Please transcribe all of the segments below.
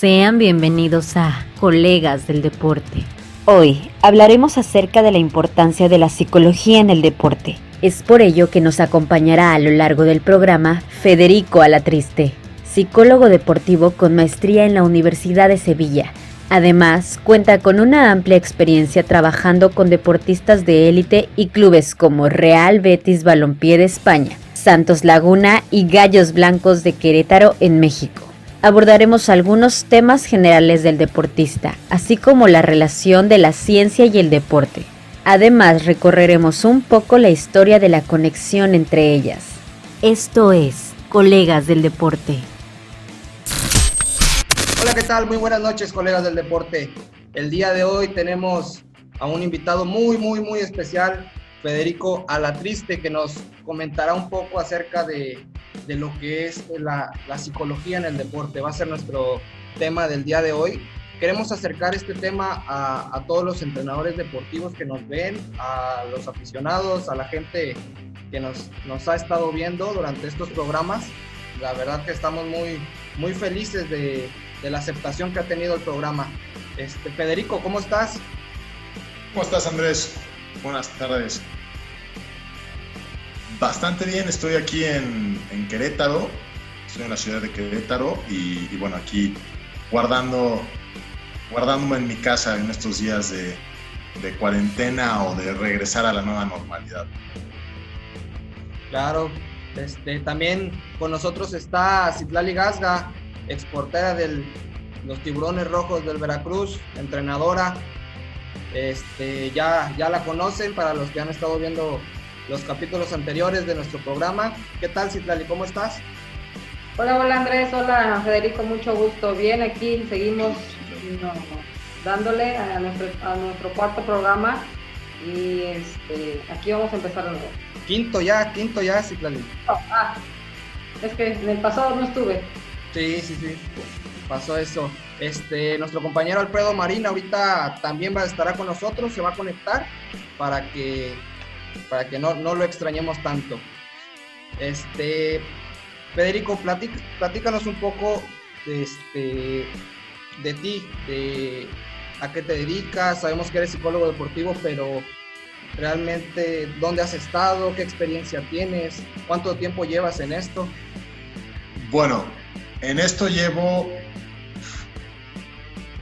Sean bienvenidos a Colegas del Deporte. Hoy hablaremos acerca de la importancia de la psicología en el deporte. Es por ello que nos acompañará a lo largo del programa Federico Alatriste, psicólogo deportivo con maestría en la Universidad de Sevilla. Además, cuenta con una amplia experiencia trabajando con deportistas de élite y clubes como Real Betis Balompié de España, Santos Laguna y Gallos Blancos de Querétaro en México. Abordaremos algunos temas generales del deportista, así como la relación de la ciencia y el deporte. Además, recorreremos un poco la historia de la conexión entre ellas. Esto es Colegas del Deporte. Hola, ¿qué tal? Muy buenas noches, colegas del deporte. El día de hoy tenemos a un invitado muy especial, Federico Alatriste, que nos comentará un poco acerca de lo que es la psicología en el deporte. Va a ser nuestro tema del día de hoy. Queremos acercar este tema a todos los entrenadores deportivos que nos ven, a los aficionados, a la gente que nos ha estado viendo durante estos programas. La verdad que estamos muy felices de la aceptación que ha tenido el programa. Federico, ¿cómo estás? ¿Cómo estás, Andrés? Buenas tardes. Bastante bien, estoy aquí en Querétaro, estoy en la ciudad de Querétaro y bueno, aquí guardándome en mi casa en estos días de cuarentena o de regresar a la nueva normalidad. Claro, también con nosotros está Citlali Gasga, exportera de los Tiburones Rojos del Veracruz, entrenadora. Ya la conocen para los que han estado viendo los capítulos anteriores de nuestro programa. ¿Qué tal, Citlali? ¿Cómo estás? Hola Andrés, hola Federico, mucho gusto. Bien, aquí seguimos dándole a nuestro cuarto programa y aquí vamos a empezar de nuevo. Quinto ya, Citlali. Es que en el pasado no estuve. Sí. Pasó eso. Nuestro compañero Alfredo Marín ahorita también estará con nosotros, se va a conectar para que no lo extrañemos tanto. Federico, platícanos un poco de ti, de a qué te dedicas. Sabemos que eres psicólogo deportivo, pero realmente, ¿dónde has estado? ¿Qué experiencia tienes? ¿Cuánto tiempo llevas en esto? Bueno, en esto llevo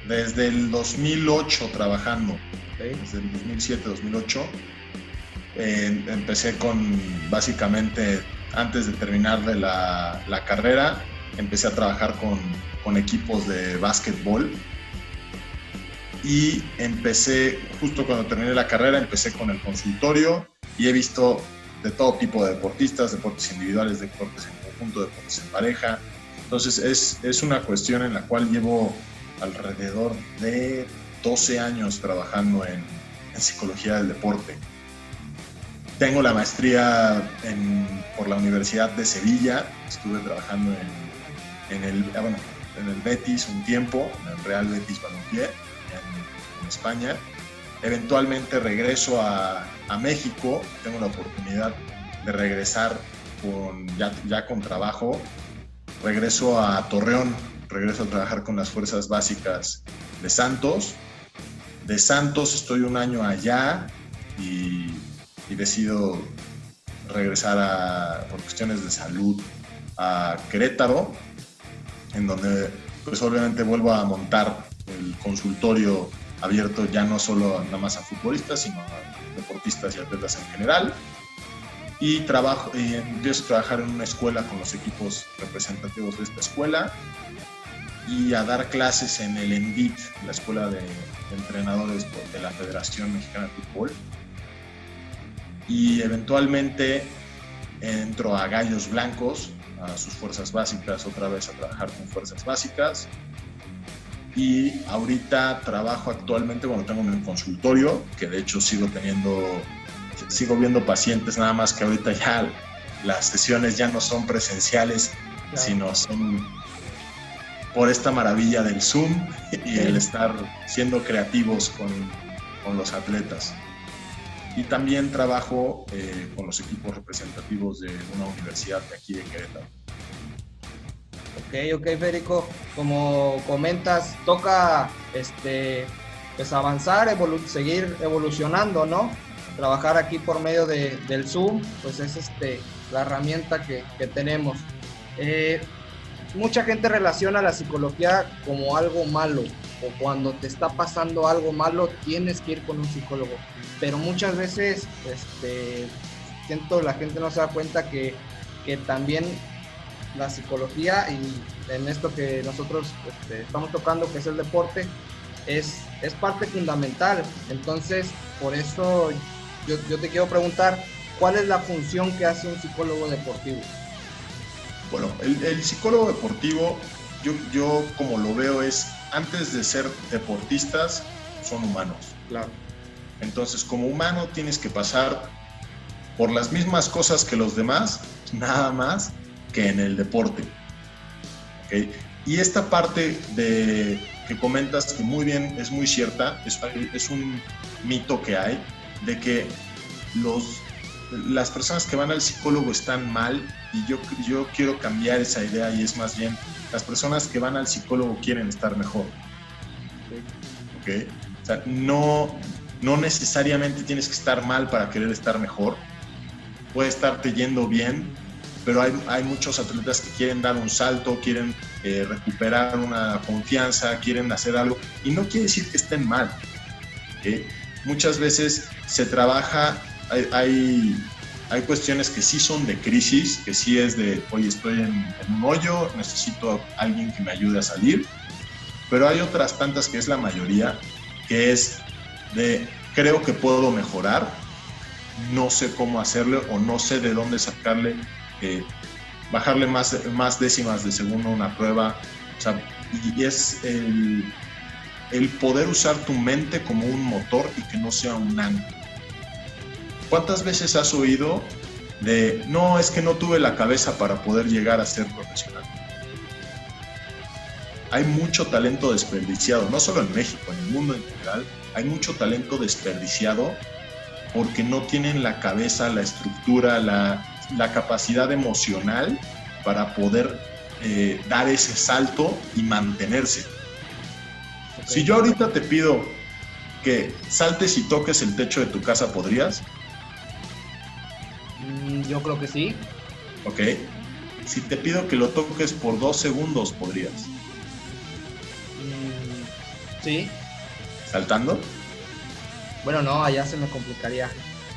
desde el 2008 trabajando, ¿okay? Desde el 2007-2008. Empecé básicamente, antes de terminar de la carrera, empecé a trabajar con equipos de básquetbol y justo cuando terminé la carrera, empecé con el consultorio y he visto de todo tipo de deportistas, deportes individuales, deportes en conjunto, deportes en pareja. Entonces es una cuestión en la cual llevo alrededor de 12 años trabajando en psicología del deporte. Tengo la maestría por la Universidad de Sevilla. Estuve trabajando en el Betis un tiempo, en el Real Betis Balompié en España. Eventualmente regreso a México. Tengo la oportunidad de regresar ya con trabajo. Regreso a Torreón, regreso a trabajar con las fuerzas básicas de Santos. De Santos estoy un año allá y decido regresar por cuestiones de salud a Querétaro, en donde pues obviamente vuelvo a montar el consultorio abierto ya no solo nada más a futbolistas, sino a deportistas y atletas en general. Y empiezo a trabajar en una escuela con los equipos representativos de esta escuela y a dar clases en el ENDIT, la escuela de entrenadores de la Federación Mexicana de Fútbol. Y eventualmente entro a Gallos Blancos, a sus fuerzas básicas, otra vez a trabajar con fuerzas básicas. Y ahorita trabajo actualmente, tengo un consultorio, que de hecho sigo viendo pacientes, nada más que ahorita ya las sesiones ya no son presenciales, claro, sino son por esta maravilla del Zoom y el estar siendo creativos con los atletas. Y también trabajo con los equipos representativos de una universidad de aquí de Querétaro. Ok, Federico, como comentas, toca pues avanzar, seguir evolucionando, ¿no? Trabajar aquí por medio del Zoom, pues es la herramienta que tenemos. Mucha gente relaciona la psicología como algo malo, o cuando te está pasando algo malo tienes que ir con un psicólogo, pero muchas veces siento la gente no se da cuenta que también la psicología, y en esto que nosotros estamos tocando, que es el deporte, es parte fundamental. Entonces, por eso yo te quiero preguntar, ¿cuál es la función que hace un psicólogo deportivo? Bueno, el psicólogo deportivo, yo como lo veo es, antes de ser deportistas, son humanos. Claro. Entonces, como humano tienes que pasar por las mismas cosas que los demás, nada más que en el deporte. ¿Okay? Y esta parte que comentas, que muy bien, es muy cierta, es un mito que hay, de que las personas que van al psicólogo están mal, y yo quiero cambiar esa idea, y es más bien, las personas que van al psicólogo quieren estar mejor. ¿Okay? O sea, no necesariamente tienes que estar mal para querer estar mejor, puede estarte yendo bien, pero hay muchos atletas que quieren dar un salto, quieren recuperar una confianza, quieren hacer algo, y no quiere decir que estén mal. ¿Okay? Muchas veces se trabaja, hay cuestiones que sí son de crisis, que sí es de, oye, estoy en un hoyo, necesito a alguien que me ayude a salir, pero hay otras tantas, que es la mayoría, que es de, creo que puedo mejorar, no sé cómo hacerlo, o no sé de dónde sacarle, bajarle más décimas de segundo a una prueba. O sea, y es el poder usar tu mente como un motor y que no sea un ancla. ¿Cuántas veces has oído de, no, es que no tuve la cabeza para poder llegar a ser profesional? Hay mucho talento desperdiciado, no solo en México, en el mundo en general, hay mucho talento desperdiciado porque no tienen la cabeza, la estructura, la capacidad emocional para poder dar ese salto y mantenerse. Okay. Si yo ahorita te pido que saltes y toques el techo de tu casa, ¿podrías? Yo creo que sí. Ok. Si te pido que lo toques por 2 segundos, ¿podrías? Sí. ¿Saltando? Bueno, no, allá se me complicaría.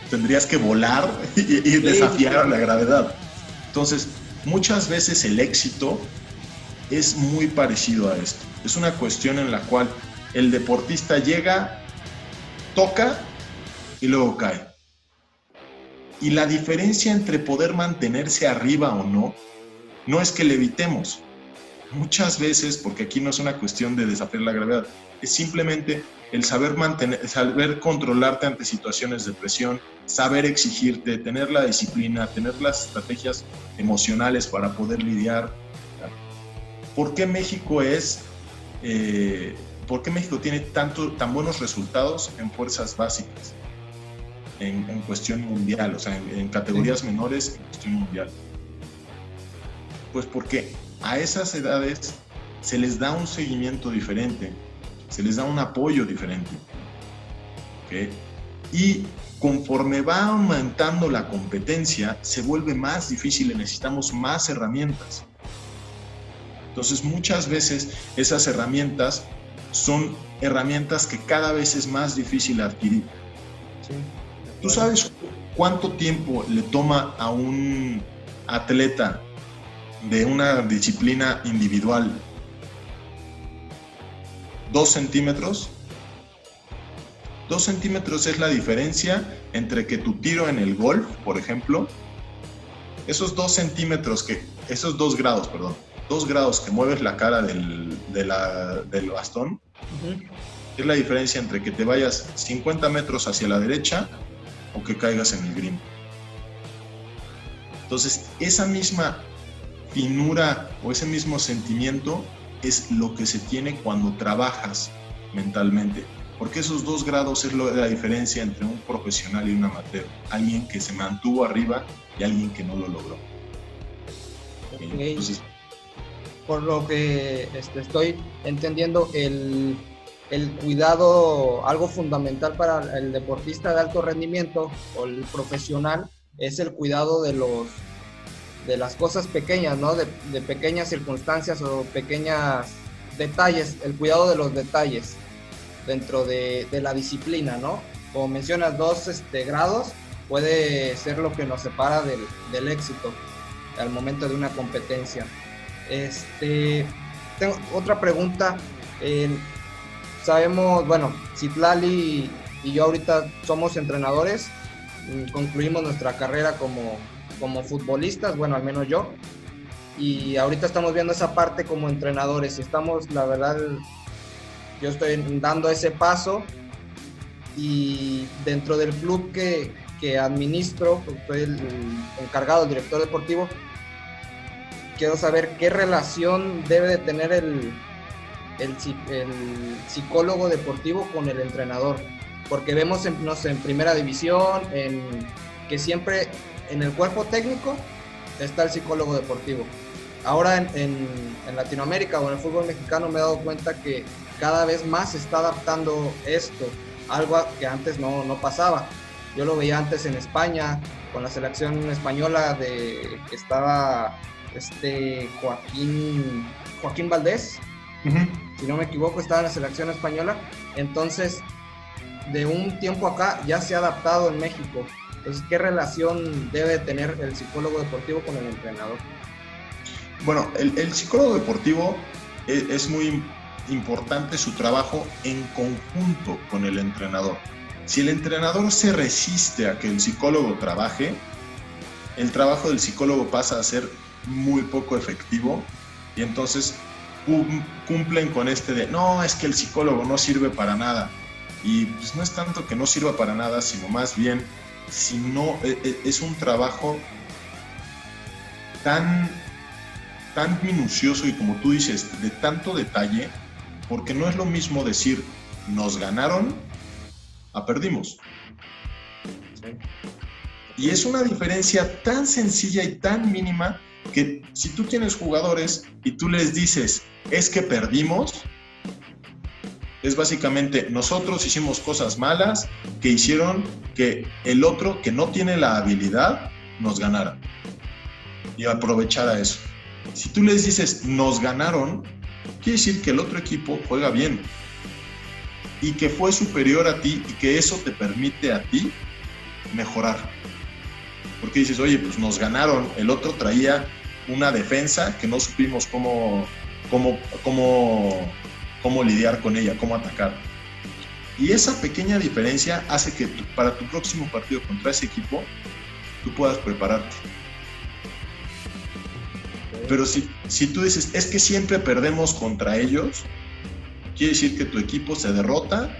Tendrías que volar y desafiar la gravedad. Entonces, muchas veces el éxito es muy parecido a esto. Es una cuestión en la cual el deportista llega, toca y luego cae. Y la diferencia entre poder mantenerse arriba o no es que le evitemos. Muchas veces, porque aquí no es una cuestión de desafiar la gravedad, es simplemente el saber controlarte ante situaciones de presión, saber exigirte, tener la disciplina, tener las estrategias emocionales para poder lidiar. ¿Por qué México tiene tan buenos resultados en fuerzas básicas, en cuestión mundial, o sea, en categorías menores, en cuestión mundial? Pues porque a esas edades se les da un seguimiento diferente, se les da un apoyo diferente. ¿Okay? Y conforme va aumentando la competencia, se vuelve más difícil y necesitamos más herramientas. Entonces, muchas veces esas herramientas son herramientas que cada vez es más difícil adquirir. Sí. ¿Tú sabes cuánto tiempo le toma a un atleta de una disciplina individual 2 centímetros? 2 centímetros es la diferencia entre que tu tiro en el golf, por ejemplo, esos 2 centímetros, esos 2 grados, 2 grados que mueves la cara del bastón, es la diferencia entre que te vayas 50 metros hacia la derecha o que caigas en el green. Entonces, esa misma finura o ese mismo sentimiento es lo que se tiene cuando trabajas mentalmente, porque esos 2 grados es la diferencia entre un profesional y un amateur, alguien que se mantuvo arriba y alguien que no lo logró. Okay. Entonces, por lo que estoy entendiendo, el cuidado, algo fundamental para el deportista de alto rendimiento o el profesional, es el cuidado de las cosas pequeñas, ¿no? De pequeñas circunstancias o pequeños detalles, el cuidado de los detalles dentro de la disciplina, ¿no? Como mencionas, 2 grados puede ser lo que nos separa del éxito al momento de una competencia. Tengo otra pregunta. Sabemos, bueno, Citlali y yo ahorita somos entrenadores, concluimos nuestra carrera como futbolistas, bueno, al menos yo, y ahorita estamos viendo esa parte como entrenadores y estamos, la verdad, yo estoy dando ese paso, y dentro del club que administro, soy el encargado, el director deportivo, quiero saber qué relación debe de tener el psicólogo deportivo con el entrenador, porque vemos en primera división que siempre en el cuerpo técnico está el psicólogo deportivo. Ahora en Latinoamérica o en el fútbol mexicano me he dado cuenta que cada vez más se está adaptando esto, algo que antes no pasaba. Yo lo veía antes en España, con la selección española que estaba Joaquín Valdés, si no me equivoco, estaba en la selección española. Entonces, de un tiempo acá ya se ha adaptado en México. Entonces, ¿qué relación debe tener el psicólogo deportivo con el entrenador? Bueno, el psicólogo deportivo es muy importante su trabajo en conjunto con el entrenador. Si el entrenador se resiste a que el psicólogo trabaje, el trabajo del psicólogo pasa a ser muy poco efectivo, y entonces cumplen con de no, es que el psicólogo no sirve para nada. Y pues no es tanto que no sirva para nada, sino más bien, es un trabajo tan minucioso y, como tú dices, de tanto detalle, porque no es lo mismo decir nos ganaron a perdimos. Sí. Y es una diferencia tan sencilla y tan mínima que si tú tienes jugadores y tú les dices es que perdimos, es básicamente nosotros hicimos cosas malas que hicieron que el otro, que no tiene la habilidad, nos ganara y aprovechara eso. Si tú les dices nos ganaron, quiere decir que el otro equipo juega bien y que fue superior a ti, y que eso te permite a ti mejorar. Porque dices, oye, pues nos ganaron, el otro traía una defensa que no supimos cómo lidiar con ella, cómo atacar. Y esa pequeña diferencia hace que para tu próximo partido contra ese equipo tú puedas prepararte. Pero si tú dices, es que siempre perdemos contra ellos, quiere decir que tu equipo se derrota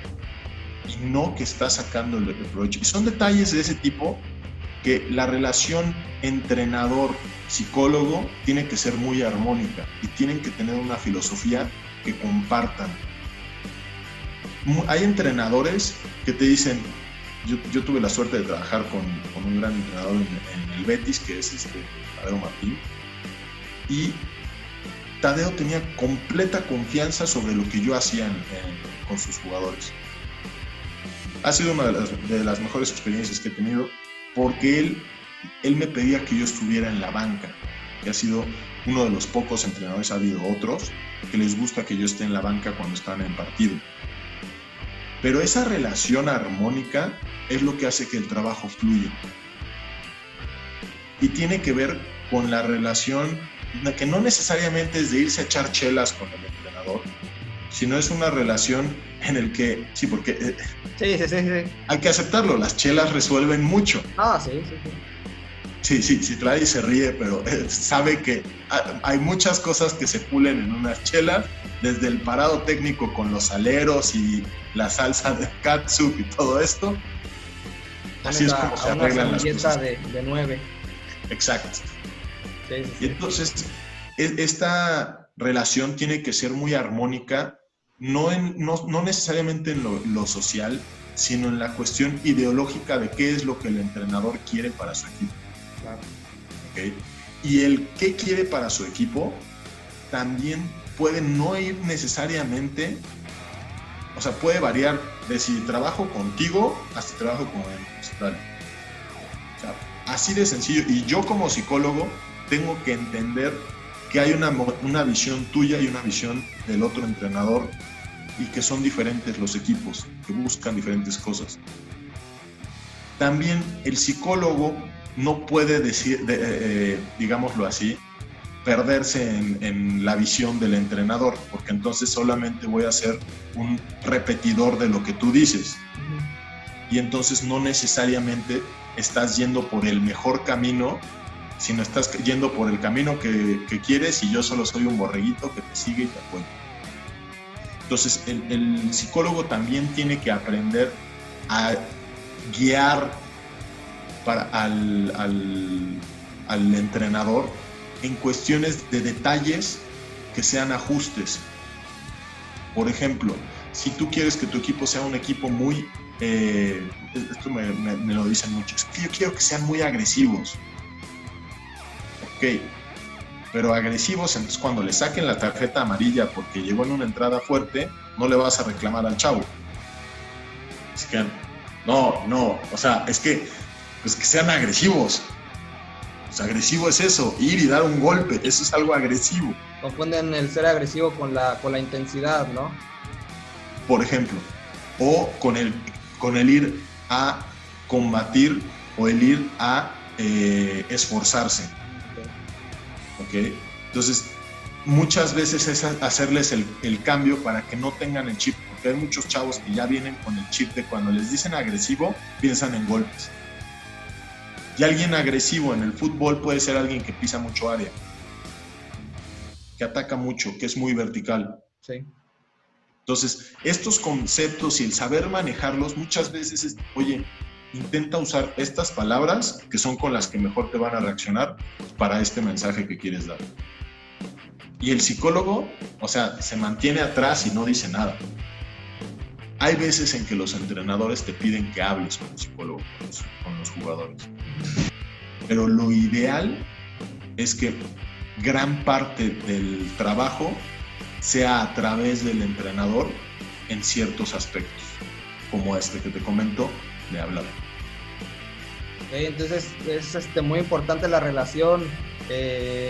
y no que está sacando el provecho. Y son detalles de ese tipo que la relación entrenador-psicólogo tiene que ser muy armónica y tienen que tener una filosofía que compartan. Hay entrenadores que te dicen, yo tuve la suerte de trabajar con un gran entrenador en el Betis, que es Tadeo Martín, y Tadeo tenía completa confianza sobre lo que yo hacía con sus jugadores. Ha sido una de las mejores experiencias que he tenido, porque él me pedía que yo estuviera en la banca, que ha sido uno de los pocos entrenadores, ha habido otros que les gusta que yo esté en la banca cuando están en partido. Pero esa relación armónica es lo que hace que el trabajo fluya. Y tiene que ver con la relación que no necesariamente es de irse a echar chelas con el entrenador, sino es una relación en el que, sí, porque sí. Hay que aceptarlo, las chelas resuelven mucho. Sí, Citlali se ríe, pero sabe que hay muchas cosas que se pulen en unas chelas, desde el parado técnico con los aleros y la salsa de catsup y todo esto. Así es como se arreglan las cosas. De 9. Exacto. Sí. Y entonces, esta relación tiene que ser muy armónica, no necesariamente en lo social, sino en la cuestión ideológica de qué es lo que el entrenador quiere para su equipo. Claro. ¿Okay? Y el qué quiere para su equipo también puede no ir necesariamente, o sea, puede variar de si trabajo contigo hasta trabajo con el Australia. O sea, así de sencillo. Y yo como psicólogo tengo que entender que hay una visión tuya y una visión del otro entrenador y que son diferentes los equipos, que buscan diferentes cosas. También el psicólogo no puede decir, digámoslo así, perderse en la visión del entrenador, porque entonces solamente voy a ser un repetidor de lo que tú dices. Y entonces no necesariamente estás yendo por el mejor camino, sino estás yendo por el camino que quieres y yo solo soy un borreguito que te sigue y te apoya. Entonces el psicólogo también tiene que aprender a guiar al entrenador en cuestiones de detalles que sean ajustes. Por ejemplo, si tú quieres que tu equipo sea un equipo muy, esto me lo dicen muchos, es que yo quiero que sean muy agresivos. Ok, pero agresivos, entonces cuando le saquen la tarjeta amarilla porque llegó en una entrada fuerte, no le vas a reclamar al chavo. Es que, no, o sea, es que, pues que sean agresivos. Pues agresivo es eso, ir y dar un golpe, eso es algo agresivo. Confunden el ser agresivo con la intensidad, ¿no? Por ejemplo, o con el ir a combatir o el ir a esforzarse. ¿Ok? Entonces, muchas veces es hacerles el cambio para que no tengan el chip, porque hay muchos chavos que ya vienen con el chip de cuando les dicen agresivo, piensan en golpes. Y alguien agresivo en el fútbol puede ser alguien que pisa mucho área, que ataca mucho, que es muy vertical. Sí. Entonces, estos conceptos y el saber manejarlos muchas veces es, oye, intenta usar estas palabras que son con las que mejor te van a reaccionar para este mensaje que quieres dar. Y el psicólogo, o sea, se mantiene atrás y no dice nada. Hay veces en que los entrenadores te piden que hables con el psicólogo, con los jugadores. Pero lo ideal es que gran parte del trabajo sea a través del entrenador en ciertos aspectos, como este que te comento de hablar. Okay, entonces es muy importante la relación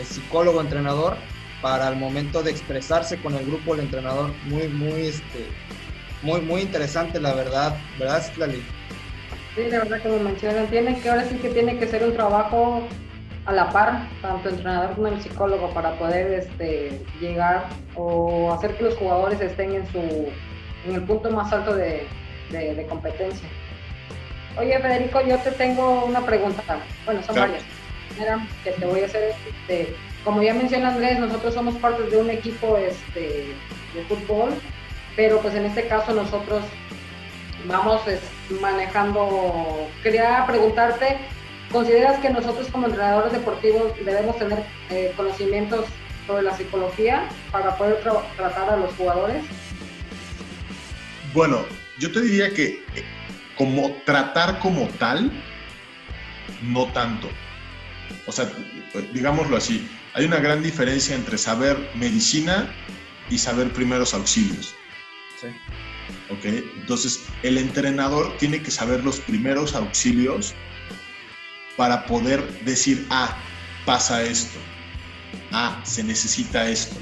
psicólogo-entrenador para el momento de expresarse con el grupo del entrenador. Muy interesante, la verdad, ¿verdad, Citlali? Sí, la verdad, como mencionan, ahora sí que tiene que ser un trabajo a la par, tanto el entrenador como el psicólogo, para poder llegar o hacer que los jugadores estén en el punto más alto de competencia. Oye, Federico, yo te tengo una pregunta. Bueno, son varias. La primera que te voy a hacer es, como ya mencionó Andrés, nosotros somos parte de un equipo de fútbol, pero pues en este caso nosotros vamos manejando. Quería preguntarte, ¿consideras que nosotros como entrenadores deportivos debemos tener conocimientos sobre la psicología para poder tratar a los jugadores? Bueno, yo te diría que como tratar como tal, no tanto. O sea, digámoslo así, hay una gran diferencia entre saber medicina y saber primeros auxilios. Sí. ¿Ok? Entonces, el entrenador tiene que saber los primeros auxilios para poder decir, pasa esto, se necesita esto.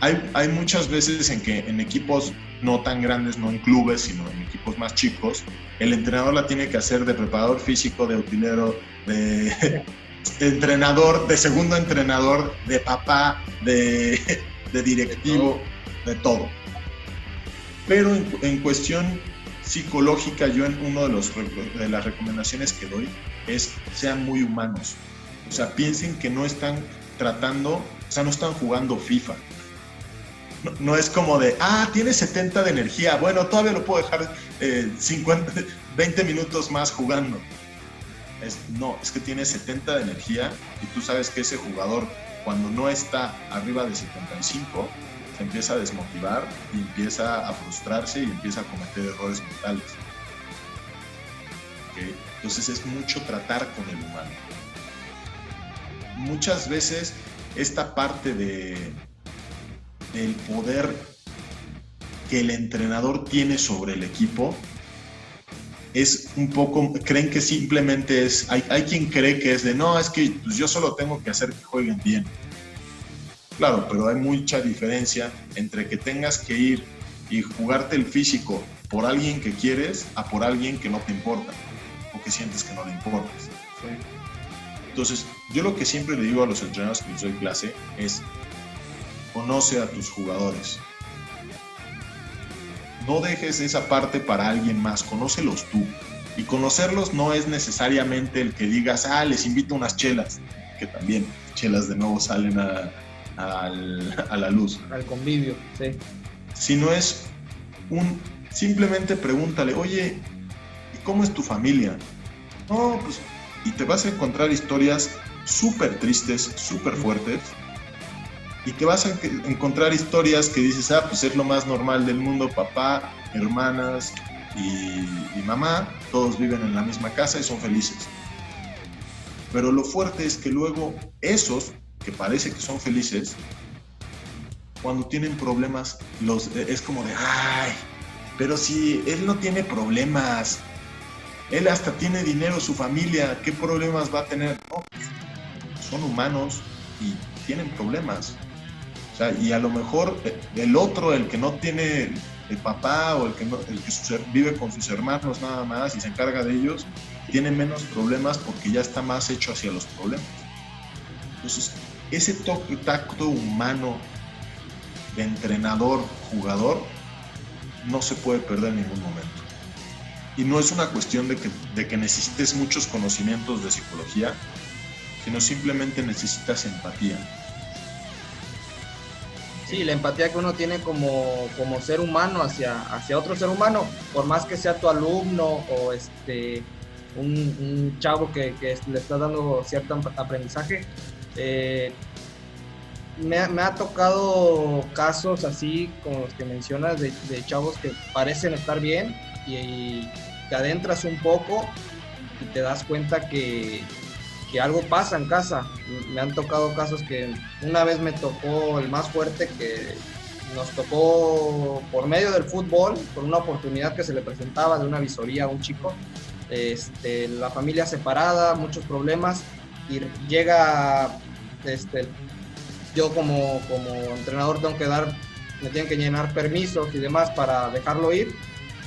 Hay muchas veces en que en equipos no tan grandes, no en clubes, sino en equipos más chicos, el entrenador la tiene que hacer de preparador físico, de utilero, de entrenador, de segundo entrenador, de papá, de directivo, de todo. Pero en cuestión psicológica, yo en uno de las recomendaciones que doy es sean muy humanos. O sea, piensen que no están tratando, o sea, no están jugando FIFA. No es como de, tiene 70 de energía, bueno, todavía lo puedo dejar 20 minutos más jugando. Es que tiene 70 de energía y tú sabes que ese jugador, cuando no está arriba de 75, se empieza a desmotivar y empieza a frustrarse y empieza a cometer errores mentales. ¿Okay? Entonces es mucho tratar con el humano. Muchas veces esta parte del poder que el entrenador tiene sobre el equipo es un poco, creen que simplemente es, hay quien cree que es de, no, es que pues, yo solo tengo que hacer que jueguen bien. Claro, pero hay mucha diferencia entre que tengas que ir y jugarte el físico por alguien que quieres a por alguien que no te importa o que sientes que no le importas. Sí. Entonces, yo lo que siempre le digo a los entrenadores que les doy clase es, conoce a tus jugadores. No dejes esa parte para alguien más, conócelos tú. Y conocerlos no es necesariamente el que digas, les invito unas chelas, que también chelas de nuevo salen a la luz. Al convivio, sí. Sino es simplemente pregúntale, oye, ¿y cómo es tu familia? No, pues, y te vas a encontrar historias súper tristes, súper fuertes, y te vas a encontrar historias que dices, pues es lo más normal del mundo, papá, hermanas y mamá, todos viven en la misma casa y son felices. Pero lo fuerte es que luego esos que parece que son felices, cuando tienen problemas, es como de, pero si él no tiene problemas, él hasta tiene dinero, su familia, ¿qué problemas va a tener? No, son humanos y tienen problemas. O sea, y a lo mejor el otro, el que no tiene el papá o el que vive con sus hermanos nada más y se encarga de ellos, tiene menos problemas porque ya está más hecho hacia los problemas. Entonces, ese tacto humano de entrenador-jugador no se puede perder en ningún momento. Y no es una cuestión de que necesites muchos conocimientos de psicología, sino simplemente necesitas empatía. Sí, la empatía que uno tiene como ser humano hacia otro ser humano, por más que sea tu alumno o un chavo que le está dando cierto aprendizaje. Me ha tocado casos así como los que mencionas de chavos que parecen estar bien y te adentras un poco y te das cuenta que algo pasa en casa. Me han tocado casos que una vez me tocó el más fuerte, que nos tocó por medio del fútbol, por una oportunidad que se le presentaba de una visoría a un chico, la familia separada, muchos problemas, y llega, yo como entrenador me tienen que llenar permisos y demás para dejarlo ir.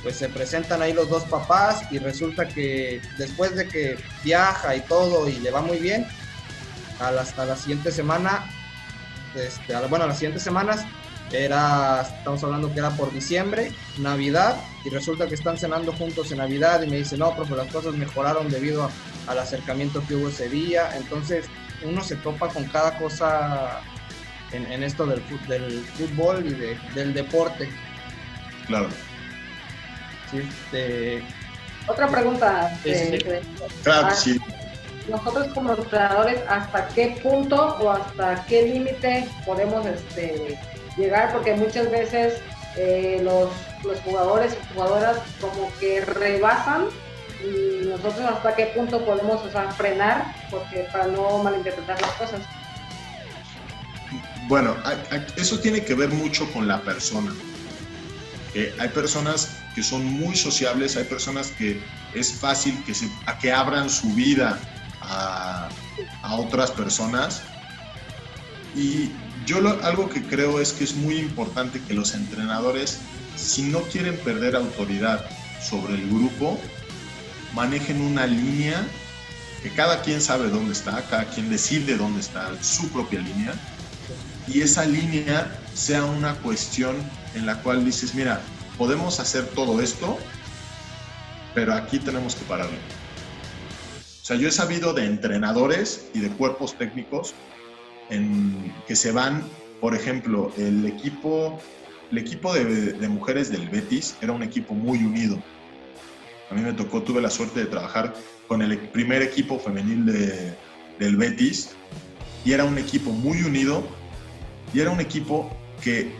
Pues se presentan ahí los dos papás y resulta que después de que viaja y todo y le va muy bien, a la siguiente semana, a las siguientes semanas, estamos hablando que era por diciembre, Navidad, y resulta que están cenando juntos en Navidad y me dice, no, profe, las cosas mejoraron debido al acercamiento que hubo ese día. Entonces uno se topa con cada cosa en esto del fútbol y del deporte. Claro. Sí, Otra pregunta. Claro que sí. Nosotros como entrenadores, ¿hasta qué punto o hasta qué límite podemos llegar? Porque muchas veces los jugadores y jugadoras como que rebasan, y nosotros hasta qué punto podemos frenar, porque para no malinterpretar las cosas. Bueno, eso tiene que ver mucho con la persona. Hay personas que son muy sociables, hay personas que es fácil que abran su vida a otras personas. Y yo algo que creo es que es muy importante que los entrenadores, si no quieren perder autoridad sobre el grupo, manejen una línea que cada quien sabe dónde está, cada quien decide dónde está, su propia línea, y esa línea sea una cuestión en la cual dices, mira, podemos hacer todo esto, pero aquí tenemos que pararlo. O sea, yo he sabido de entrenadores y de cuerpos técnicos que se van, por ejemplo, el equipo de mujeres del Betis era un equipo muy unido. A mí tuve la suerte de trabajar con el primer equipo femenil del Betis, y era un equipo muy unido, y era un equipo que,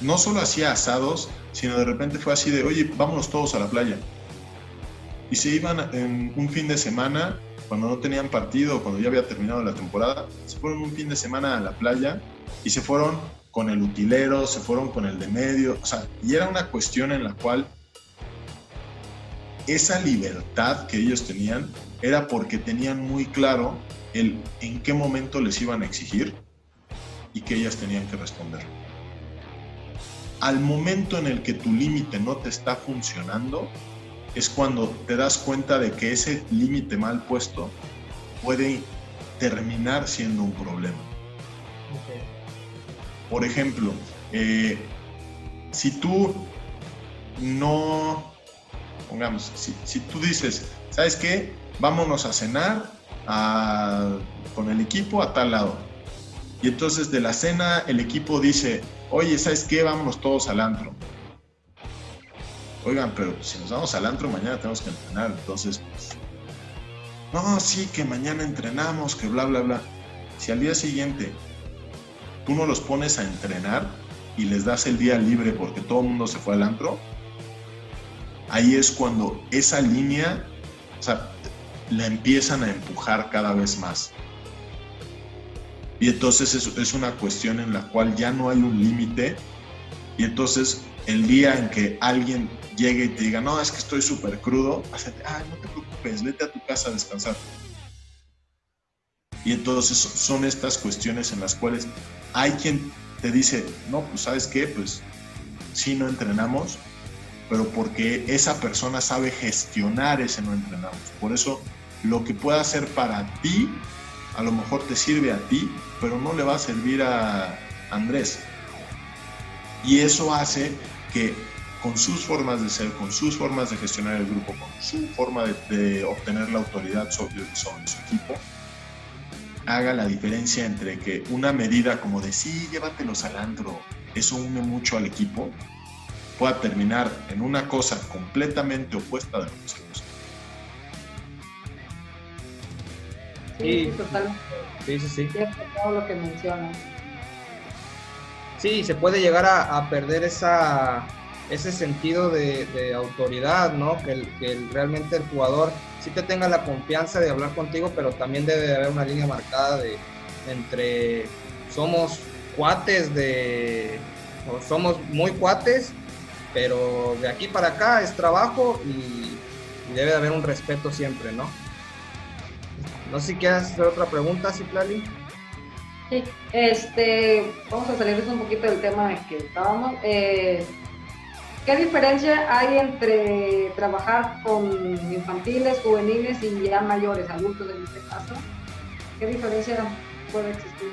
no solo hacía asados, sino de repente fue así de, oye, vámonos todos a la playa. Y se iban en un fin de semana cuando no tenían partido, cuando ya había terminado la temporada, se fueron un fin de semana a la playa y se fueron con el utilero, se fueron con el de medio, o sea, y era una cuestión en la cual esa libertad que ellos tenían era porque tenían muy claro en qué momento les iban a exigir y que ellas tenían que responder. Al momento en el que tu límite no te está funcionando, es cuando te das cuenta de que ese límite mal puesto puede terminar siendo un problema. Okay. Por ejemplo, si tú no, pongamos, si tú dices, ¿sabes qué? Vámonos a cenar con el equipo a tal lado. Y entonces de la cena el equipo dice, oye, ¿sabes qué? Vámonos todos al antro. Oigan, pero si nos vamos al antro mañana tenemos que entrenar, entonces, no, sí, que mañana entrenamos, que bla, bla, bla. Si al día siguiente tú no los pones a entrenar y les das el día libre porque todo el mundo se fue al antro, ahí es cuando esa línea, o sea, la empiezan a empujar cada vez más. Y entonces es una cuestión en la cual ya no hay un límite, y entonces el día en que alguien llegue y te diga, no, es que estoy súper crudo, no te preocupes, vete a tu casa a descansar. Y entonces son estas cuestiones en las cuales hay quien te dice, no, pues ¿sabes qué? Pues sí, no entrenamos, pero porque esa persona sabe gestionar ese no entrenamos. Por eso lo que pueda hacer para ti, a lo mejor te sirve a ti, pero no le va a servir a Andrés. Y eso hace que con sus formas de ser, con sus formas de gestionar el grupo, con su forma de obtener la autoridad sobre su equipo, haga la diferencia entre que una medida como de sí, llévatelos al antro, eso une mucho al equipo, pueda terminar en una cosa completamente opuesta de lo que se busca. Sí, totalmente. Sí. Todo lo que mencionas. Sí, se puede llegar a perder ese sentido de autoridad, ¿no? Que realmente el jugador sí te tenga la confianza de hablar contigo, pero también debe de haber una línea marcada entre somos cuates o somos muy cuates, pero de aquí para acá es trabajo y debe de haber un respeto siempre, ¿no? No sé si quieres hacer otra pregunta, Citlali. Sí, vamos a salirnos un poquito del tema en que estábamos. ¿Qué diferencia hay entre trabajar con infantiles, juveniles y ya mayores, adultos en este caso? ¿Qué diferencia puede existir?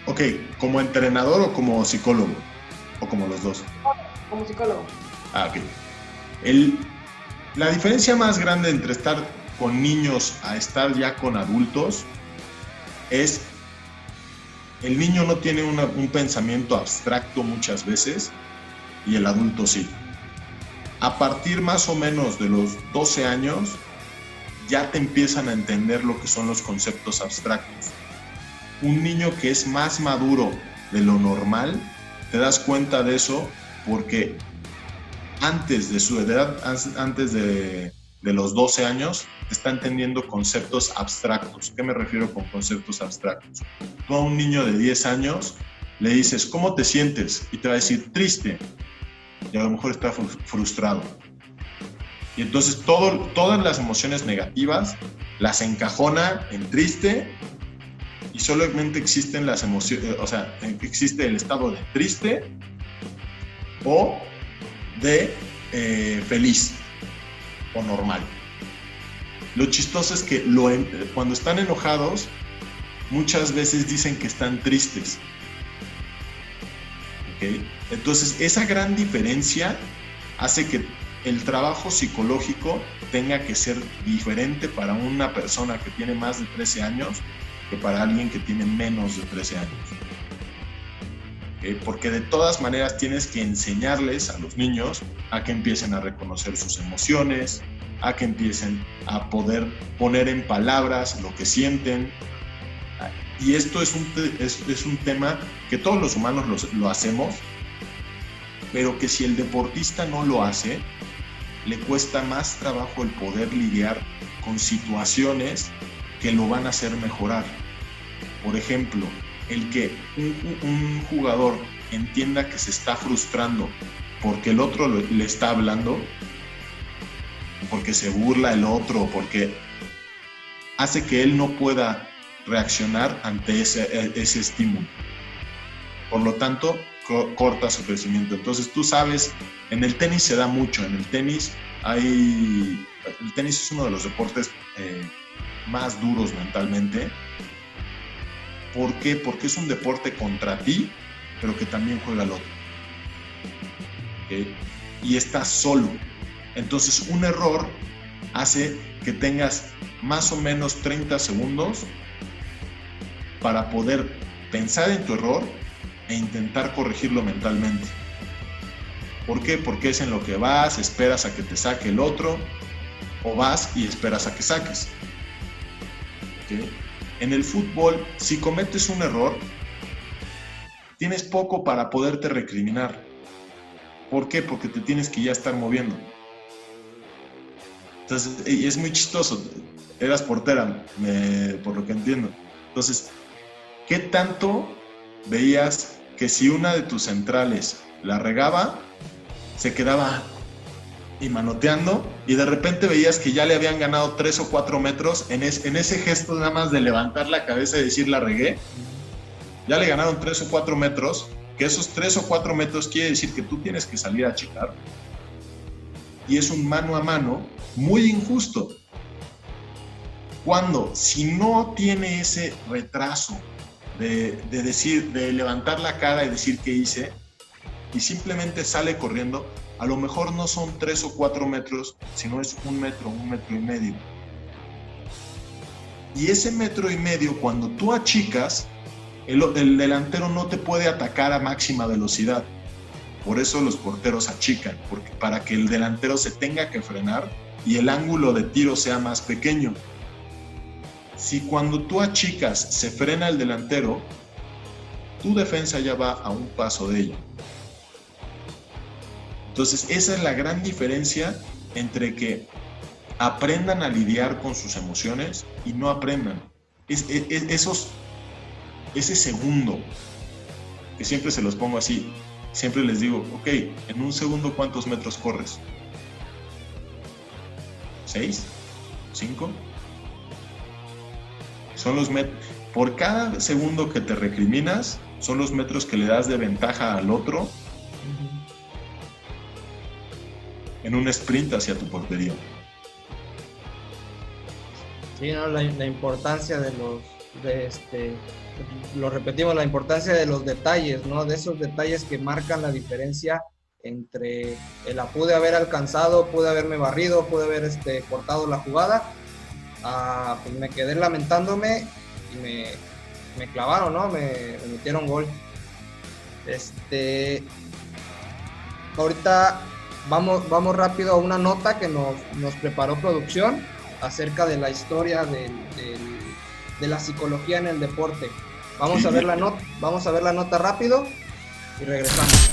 Ok, ¿como entrenador o como psicólogo? ¿O como los dos? Como psicólogo. Ok. La diferencia más grande entre estar con niños a estar ya con adultos es el niño no tiene un pensamiento abstracto muchas veces y el adulto sí. A partir más o menos de los 12 años ya te empiezan a entender lo que son los conceptos abstractos. Un niño que es más maduro de lo normal, te das cuenta de eso porque antes de su edad, antes de los 12 años, está entendiendo conceptos abstractos. ¿Qué me refiero con conceptos abstractos? Tú a un niño de 10 años le dices, ¿cómo te sientes? Y te va a decir, triste. Y a lo mejor está frustrado. Y entonces todas las emociones negativas las encajona en triste y solamente existen las emociones, o sea, existe el estado de triste o de feliz o normal. Lo chistoso es que cuando están enojados, muchas veces dicen que están tristes. ¿Okay? Entonces, esa gran diferencia hace que el trabajo psicológico tenga que ser diferente para una persona que tiene más de 13 años que para alguien que tiene menos de 13 años. ¿Okay? Porque de todas maneras tienes que enseñarles a los niños a que empiecen a reconocer sus emociones, a que empiecen a poder poner en palabras lo que sienten. Y esto es un tema que todos los humanos lo hacemos, pero que si el deportista no lo hace, le cuesta más trabajo el poder lidiar con situaciones que lo van a hacer mejorar. Por ejemplo, el que un jugador entienda que se está frustrando porque el otro le está hablando, porque se burla el otro, porque hace que él no pueda reaccionar ante ese estímulo. Por lo tanto, corta su crecimiento. Entonces tú sabes, en el tenis se da mucho, el tenis es uno de los deportes más duros mentalmente. ¿Por qué? Porque es un deporte contra ti, pero que también juega el otro. ¿Okay? Y estás solo. Entonces un error hace que tengas más o menos 30 segundos para poder pensar en tu error e intentar corregirlo mentalmente. ¿Por qué? Porque es en lo que vas, esperas a que te saque el otro, o vas y esperas a que saques. ¿Okay? En el fútbol, si cometes un error, tienes poco para poderte recriminar. ¿Por qué? Porque te tienes que ya estar moviendo. Entonces, es muy chistoso. Eras portera, por lo que entiendo. Entonces, ¿qué tanto veías que si una de tus centrales la regaba, se quedaba y manoteando, y de repente veías que ya le habían ganado 3 o 4 metros en ese gesto nada más de levantar la cabeza y decir la regué? Ya le ganaron 3 o 4 metros, que esos 3 o 4 metros quiere decir que tú tienes que salir a checar, y es un mano a mano muy injusto. Cuando, si no tiene ese retraso de levantar la cara y decir qué hice, y simplemente sale corriendo, a lo mejor no son 3 o 4 metros, sino es 1 metro y medio. Y ese 1.5 metros, cuando tú achicas, el delantero no te puede atacar a máxima velocidad. Por eso los porteros achican, porque para que el delantero se tenga que frenar y el ángulo de tiro sea más pequeño. Si cuando tú achicas se frena el delantero, tu defensa ya va a un paso de ello. Entonces, esa es la gran diferencia entre que aprendan a lidiar con sus emociones y no aprendan. Ese segundo, que siempre se los pongo así, siempre les digo, ok, en un segundo, ¿cuántos metros corres? ¿6? ¿5? Son los metros. Por cada segundo que te recriminas, son los metros que le das de ventaja al otro en un sprint hacia tu portería. Sí, ¿no? La importancia lo repetimos, la importancia de los detalles, ¿no? De esos detalles que marcan la diferencia entre la pude haber alcanzado, pude haberme barrido, pude haber cortado la jugada, pues me quedé lamentándome y me clavaron, ¿no? Me metieron gol. Ahorita vamos rápido a una nota que nos preparó producción acerca de la historia de la psicología en el deporte. Vamos a ver la nota rápido y regresamos.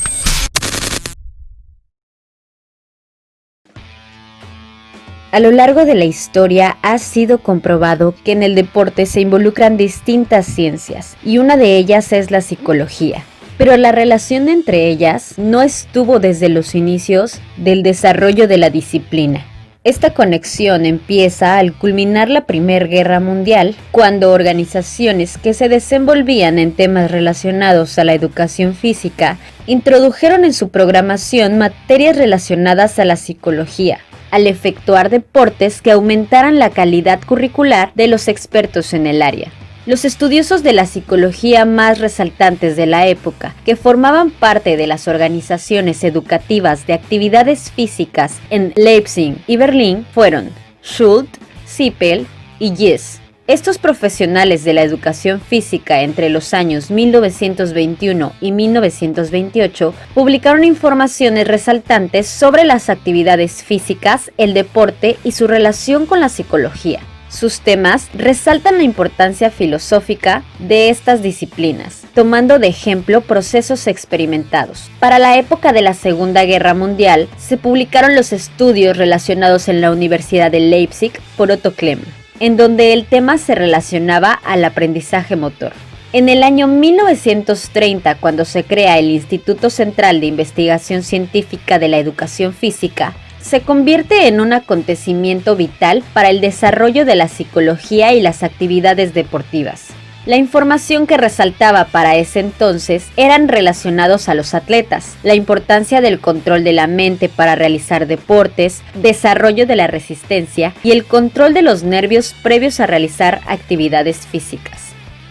A lo largo de la historia ha sido comprobado que en el deporte se involucran distintas ciencias y una de ellas es la psicología. Pero la relación entre ellas no estuvo desde los inicios del desarrollo de la disciplina. Esta conexión empieza al culminar la Primera Guerra Mundial, cuando organizaciones que se desenvolvían en temas relacionados a la educación física introdujeron en su programación materias relacionadas a la psicología, al efectuar deportes que aumentaran la calidad curricular de los expertos en el área. Los estudiosos de la psicología más resaltantes de la época, que formaban parte de las organizaciones educativas de actividades físicas en Leipzig y Berlín, fueron Schultz, Zippel y Jess. Estos profesionales de la educación física entre los años 1921 y 1928 publicaron informaciones resaltantes sobre las actividades físicas, el deporte y su relación con la psicología. Sus temas resaltan la importancia filosófica de estas disciplinas, tomando de ejemplo procesos experimentados. Para la época de la Segunda Guerra Mundial, se publicaron los estudios relacionados en la Universidad de Leipzig por Otto Klemm. en donde el tema se relacionaba al aprendizaje motor. En el año 1930, cuando se crea el Instituto Central de Investigación Científica de la Educación Física, se convierte en un acontecimiento vital para el desarrollo de la psicología y las actividades deportivas. La información que resaltaba para ese entonces eran relacionados a los atletas, la importancia del control de la mente para realizar deportes, desarrollo de la resistencia y el control de los nervios previos a realizar actividades físicas.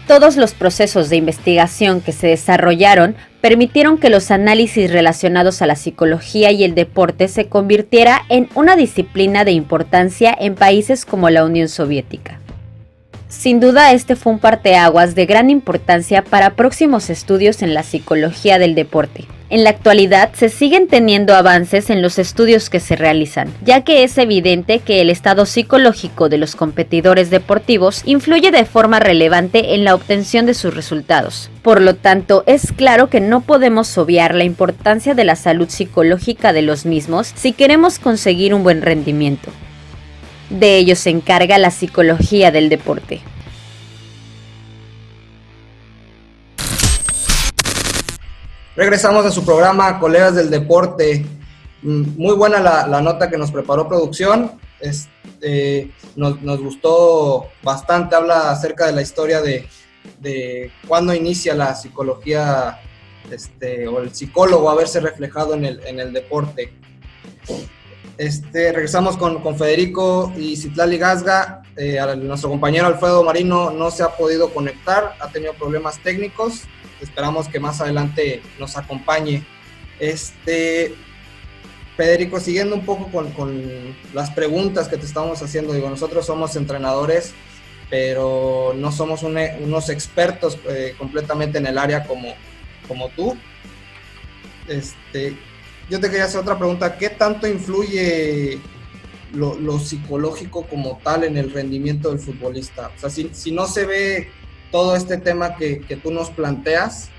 Todos los procesos de investigación que se desarrollaron permitieron que los análisis relacionados a la psicología y el deporte se convirtiera en una disciplina de importancia en países como la Unión Soviética. Sin duda, este fue un parteaguas de gran importancia para próximos estudios en la psicología del deporte. En la actualidad se siguen teniendo avances en los estudios que se realizan, ya que es evidente que el estado psicológico de los competidores deportivos influye de forma relevante en la obtención de sus resultados. Por lo tanto, es claro que no podemos obviar la importancia de la salud psicológica de los mismos si queremos conseguir un buen rendimiento. De ello se encarga la psicología del deporte. Regresamos a su programa, Colegas del Deporte. Muy buena la nota que nos preparó producción. Nos gustó bastante. Habla acerca de la historia de cuándo inicia la psicología o el psicólogo a verse reflejado en el deporte. Regresamos con Federico y Citlali Gasga. Nuestro compañero Alfredo Marino no se ha podido conectar, ha tenido problemas técnicos. Esperamos que más adelante nos acompañe. Federico, siguiendo un poco con las preguntas que te estamos haciendo, digo, nosotros somos entrenadores, pero no somos unos expertos completamente en el área como tú. Yo te quería hacer otra pregunta. ¿Qué tanto influye lo psicológico como tal en el rendimiento del futbolista? O sea, si no se ve todo este tema que tú nos planteas,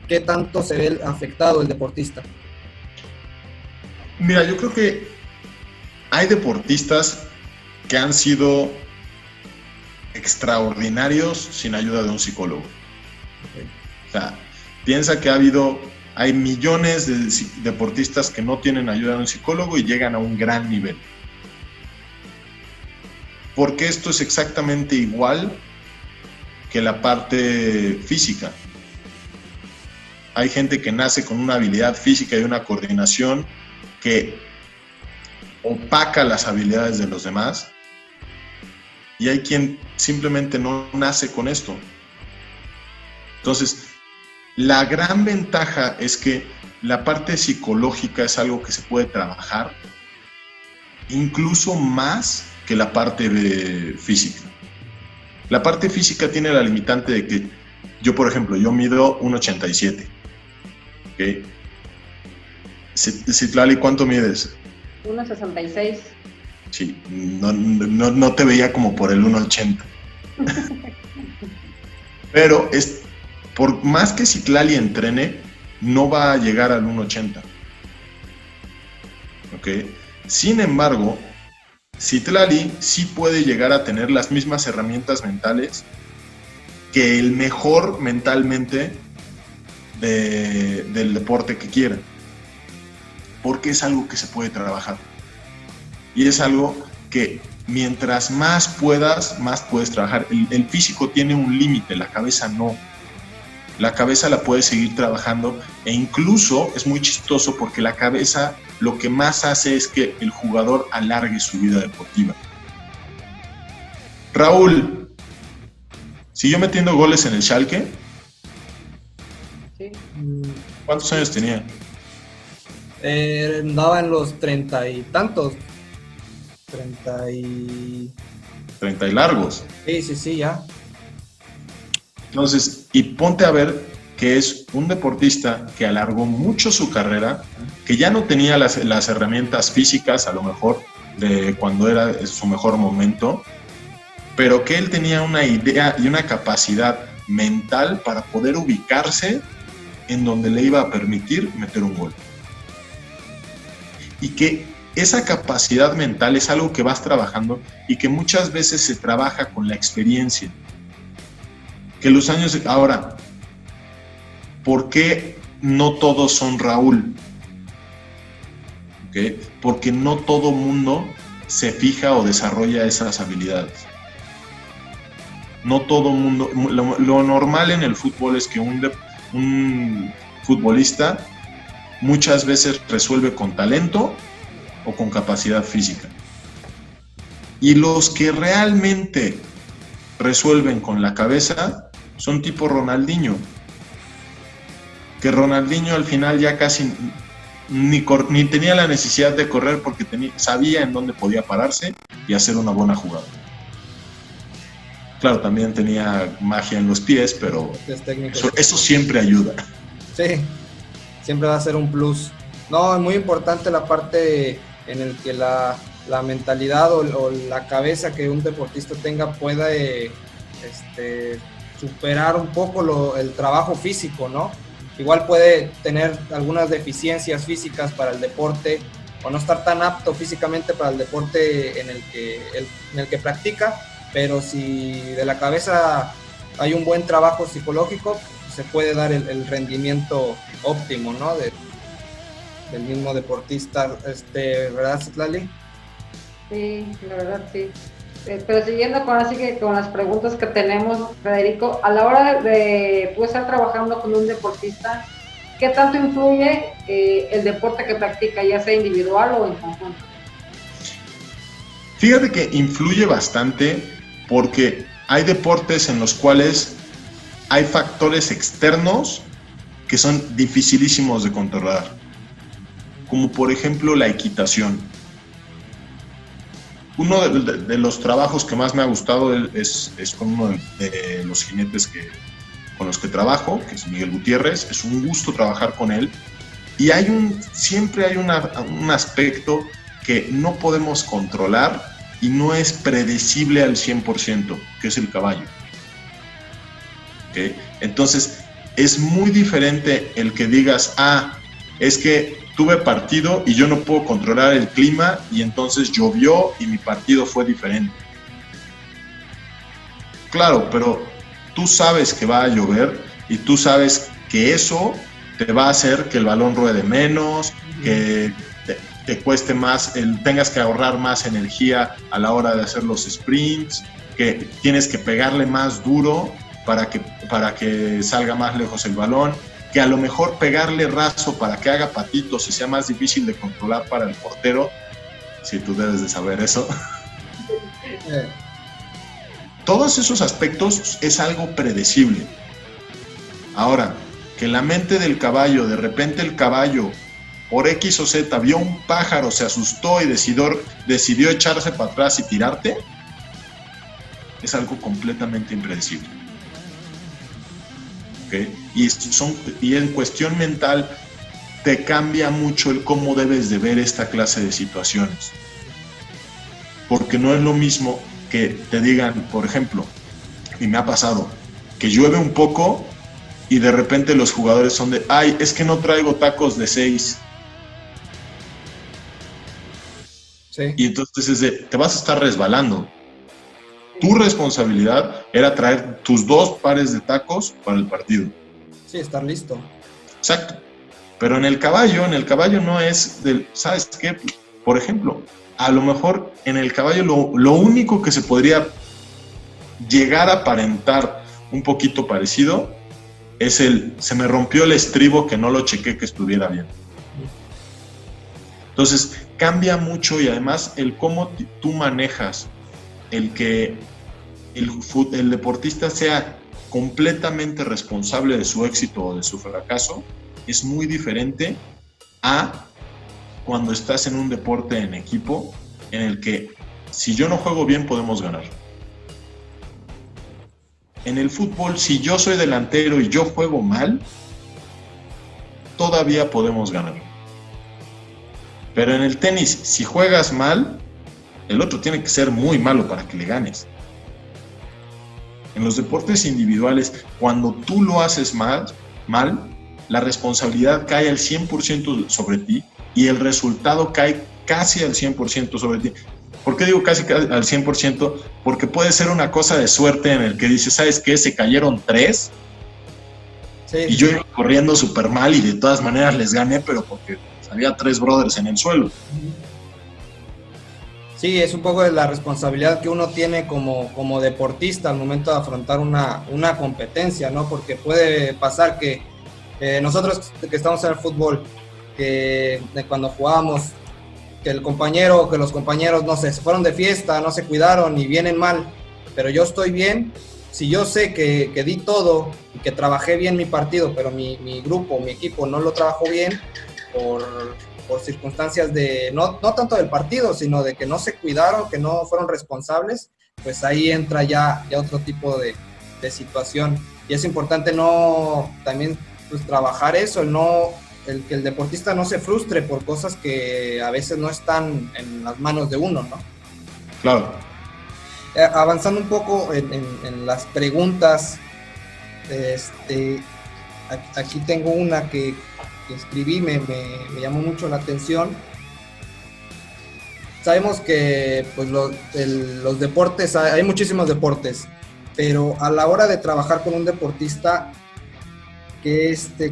¿qué tanto se ve afectado el deportista? Mira, yo creo que hay deportistas que han sido extraordinarios sin ayuda de un psicólogo. Okay. O sea, piensa que hay millones de deportistas que no tienen ayuda de un psicólogo y llegan a un gran nivel. Porque esto es exactamente igual que la parte física. Hay gente que nace con una habilidad física y una coordinación que opaca las habilidades de los demás, y hay quien simplemente no nace con esto. Entonces, la gran ventaja es que la parte psicológica es algo que se puede trabajar, incluso más que la parte física. La parte física tiene la limitante de que yo, por ejemplo, yo mido 1.87. ¿Okay? Citlali, ¿cuánto mides? 1.66. Sí, no te veía como por el 1.80. Pero por más que Citlali entrene, no va a llegar al 1.80. ¿Okay? Sin embargo, Citlali sí puede llegar a tener las mismas herramientas mentales que el mejor mentalmente del deporte que quiera, porque es algo que se puede trabajar y es algo que mientras más puedes trabajar. El físico tiene un límite, la cabeza no. La cabeza la puedes seguir trabajando, e incluso es muy chistoso porque la cabeza lo que más hace es que el jugador alargue su vida deportiva. Raúl, ¿siguió metiendo goles en el Schalke? Sí. ¿Cuántos años tenía? Andaba en los 30 y tantos. 30 y largos. Sí, ya. Entonces, y ponte a ver que es un deportista que alargó mucho su carrera, que ya no tenía las herramientas físicas, a lo mejor, de cuando era su mejor momento, pero que él tenía una idea y una capacidad mental para poder ubicarse en donde le iba a permitir meter un gol. Y que esa capacidad mental es algo que vas trabajando y que muchas veces se trabaja con la experiencia. Que los años... Ahora, ¿por qué no todos son Raúl? ¿Okay? Porque no todo mundo se fija o desarrolla esas habilidades. No todo mundo... Lo normal en el fútbol es que un futbolista muchas veces resuelve con talento o con capacidad física. Y los que realmente resuelven con la cabeza son tipo Ronaldinho. Que Ronaldinho al final ya casi ni tenía la necesidad de correr porque sabía en dónde podía pararse y hacer una buena jugada. Claro, también tenía magia en los pies, pero eso siempre ayuda. Sí, siempre va a ser un plus. No, es muy importante la parte en el que la mentalidad o la cabeza que un deportista tenga pueda superar un poco el trabajo físico, ¿no? Igual puede tener algunas deficiencias físicas para el deporte o no estar tan apto físicamente para el deporte en el que practica, pero si de la cabeza hay un buen trabajo psicológico, se puede dar el rendimiento óptimo, ¿no? Del mismo deportista, ¿verdad, Citlali? Sí, la verdad sí. Pero siguiendo con las preguntas que tenemos, Federico, a la hora de tú estar trabajando con un deportista, ¿qué tanto influye el deporte que practica, ya sea individual o en conjunto? Fíjate que influye bastante porque hay deportes en los cuales hay factores externos que son dificilísimos de controlar, como por ejemplo la equitación. Uno de los trabajos que más me ha gustado es con uno de los jinetes con los que trabajo, que es Miguel Gutiérrez. Es un gusto trabajar con él. Y siempre hay un aspecto que no podemos controlar y no es predecible al 100%, que es el caballo. ¿Okay? Entonces, es muy diferente el que digas, es que tuve partido y yo no puedo controlar el clima y entonces llovió y mi partido fue diferente. Claro, pero tú sabes que va a llover y tú sabes que eso te va a hacer que el balón ruede menos, que te cueste más, tengas que ahorrar más energía a la hora de hacer los sprints, que tienes que pegarle más duro para que salga más lejos el balón, que a lo mejor pegarle raso para que haga patitos y sea más difícil de controlar para el portero, si tú debes de saber eso. Todos esos aspectos es algo predecible. Ahora, que la mente del caballo, de repente el caballo, por X o Z, vio un pájaro, se asustó y decidió echarse para atrás y tirarte, es algo completamente impredecible. ¿Okay? Y en cuestión mental te cambia mucho el cómo debes de ver esta clase de situaciones, porque no es lo mismo que te digan, por ejemplo, y me ha pasado, que llueve un poco y de repente los jugadores son de, es que no traigo tacos de 6. Sí. Y entonces te vas a estar resbalando. Tu responsabilidad era traer tus 2 pares de tacos para el partido. Sí, estar listo. Exacto. Pero en el caballo no es ¿sabes qué? Por ejemplo, a lo mejor en el caballo lo único que se podría llegar a aparentar un poquito parecido es se me rompió el estribo que no lo chequé que estuviera bien. Entonces, cambia mucho y además el cómo tú manejas el que el deportista sea completamente responsable de su éxito o de su fracaso es muy diferente a cuando estás en un deporte en equipo en el que si yo no juego bien podemos ganar. En el fútbol, si yo soy delantero y yo juego mal, todavía podemos ganar. Pero en el tenis, si juegas mal, el otro tiene que ser muy malo para que le ganes. En los deportes individuales, cuando tú lo haces mal, la responsabilidad cae al 100% sobre ti y el resultado cae casi al 100% sobre ti. ¿Por qué digo casi al 100%? Porque puede ser una cosa de suerte en el que dices, ¿sabes qué? Se cayeron 3 y yo iba corriendo súper mal y de todas maneras les gané, pero porque había 3 brothers en el suelo. Sí, es un poco de la responsabilidad que uno tiene como deportista al momento de afrontar una competencia, ¿no? Porque puede pasar que nosotros que estamos en el fútbol, que cuando jugábamos, que los compañeros, no sé, se fueron de fiesta, no se cuidaron y vienen mal, pero yo estoy bien. Si yo sé que di todo y que trabajé bien mi partido, pero mi grupo, mi equipo no lo trabajó bien por circunstancias de, no tanto del partido, sino de que no se cuidaron, que no fueron responsables, pues ahí entra ya otro tipo de situación. Y es importante también pues, trabajar eso, que el deportista no se frustre por cosas que a veces no están en las manos de uno, ¿no? Claro. Avanzando un poco en las preguntas, aquí tengo una que escribí, me llamó mucho la atención. Sabemos que pues, los deportes, hay muchísimos deportes, pero a la hora de trabajar con un deportista,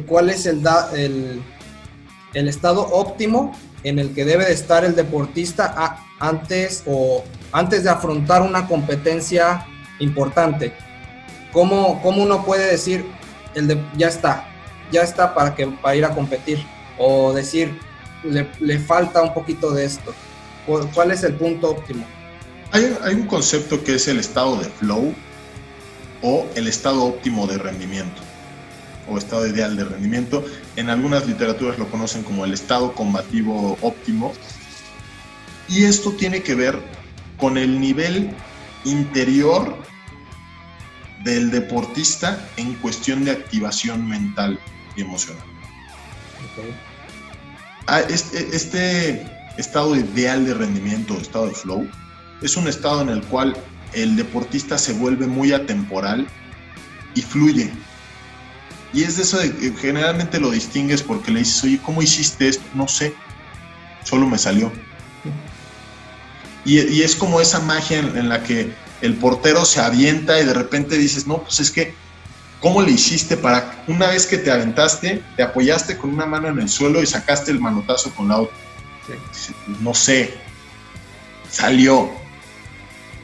¿cuál es el estado óptimo en el que debe de estar el deportista antes de afrontar una competencia importante? ¿Cómo uno puede decir, ya está para ir a competir? O decir, le falta un poquito de esto. ¿Cuál es el punto óptimo? Hay un concepto que es el estado de flow o el estado óptimo de rendimiento o estado ideal de rendimiento. En algunas literaturas lo conocen como el estado combativo óptimo, y esto tiene que ver con el nivel interior del deportista en cuestión de activación mental y emocional. Okay. Este estado ideal de rendimiento, estado de flow, es un estado en el cual el deportista se vuelve muy atemporal y fluye. Y es de eso de que generalmente lo distingues porque le dices, oye, ¿cómo hiciste esto? No sé, solo me salió. Y es como esa magia en la que el portero se avienta y de repente dices, no, pues es que, ¿cómo le hiciste para, una vez que te aventaste, te apoyaste con una mano en el suelo y sacaste el manotazo con la otra? Sí. No sé, salió.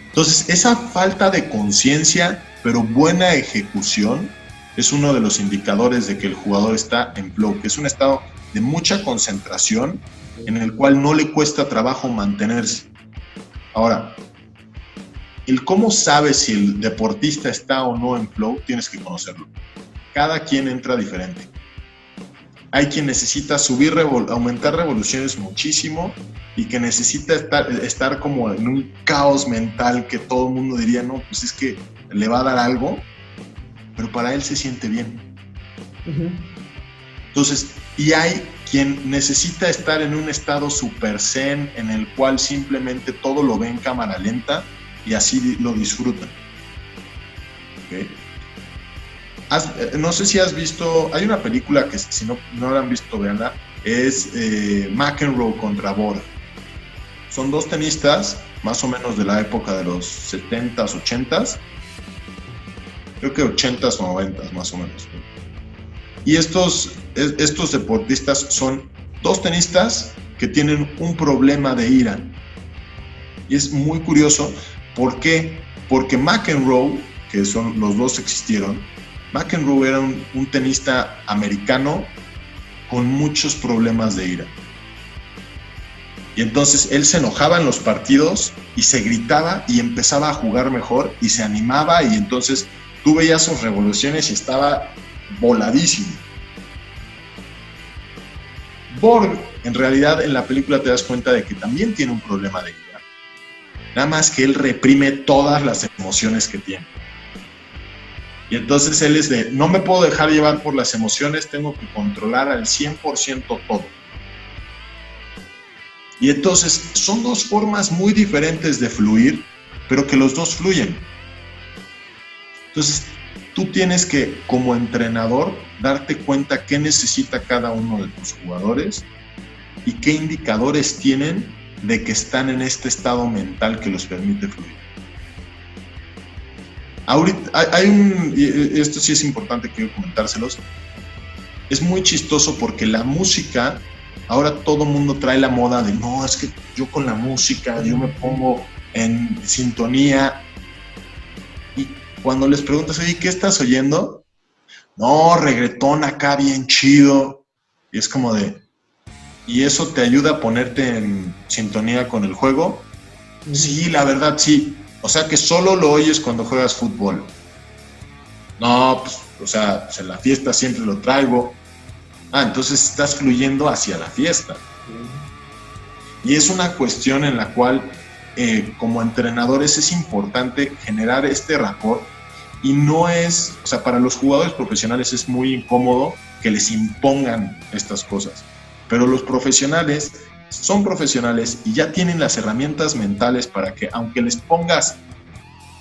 Entonces, esa falta de conciencia, pero buena ejecución, es uno de los indicadores de que el jugador está en flow, que es un estado de mucha concentración en el cual no le cuesta trabajo mantenerse. Ahora, el cómo sabes si el deportista está o no en flow, tienes que conocerlo. Cada quien entra diferente. Hay quien necesita aumentar revoluciones muchísimo y que necesita estar como en un caos mental que todo el mundo diría, no, pues es que le va a dar algo, pero para él se siente bien. Uh-huh. Entonces, y hay quien necesita estar en un estado super zen en el cual simplemente todo lo ve en cámara lenta y así lo disfrutan. ¿Okay? No sé si has visto, hay una película que si no la han visto, veanla, es McEnroe contra Bora. Son dos tenistas, más o menos de la época de los 70s, 80s, creo que 80s o 90s más o menos. Y estos deportistas son dos tenistas que tienen un problema de ira. Y es muy curioso, ¿por qué? Porque McEnroe, que son los dos existieron, McEnroe era un tenista americano con muchos problemas de ira. Y entonces él se enojaba en los partidos y se gritaba y empezaba a jugar mejor y se animaba, y entonces tú veías sus revoluciones y estaba voladísimo. Borg, en realidad, en la película te das cuenta de que también tiene un problema de ira. Nada más que él reprime todas las emociones que tiene. Y entonces él es de, no me puedo dejar llevar por las emociones, tengo que controlar al 100% todo. Y entonces son dos formas muy diferentes de fluir, pero que los dos fluyen. Entonces, tú tienes que, como entrenador, darte cuenta qué necesita cada uno de tus jugadores y qué indicadores tienen de que están en este estado mental que los permite fluir. Ahorita y esto sí es importante, quiero comentárselos. Es muy chistoso porque la música, ahora todo el mundo trae la moda de no, es que yo con la música, yo me pongo en sintonía. Y cuando les preguntas, oye, ¿qué estás oyendo? No, reggaetón acá bien chido. Y es como de, ¿y eso te ayuda a ponerte en sintonía con el juego? Sí, la verdad sí. O sea que solo lo oyes cuando juegas fútbol. No, pues, o sea, pues en la fiesta siempre lo traigo. Ah, entonces estás fluyendo hacia la fiesta. Y es una cuestión en la cual, como entrenadores, es importante generar este rapport. Y no es, o sea, para los jugadores profesionales es muy incómodo que les impongan estas cosas. Pero los profesionales son profesionales y ya tienen las herramientas mentales para que, aunque les pongas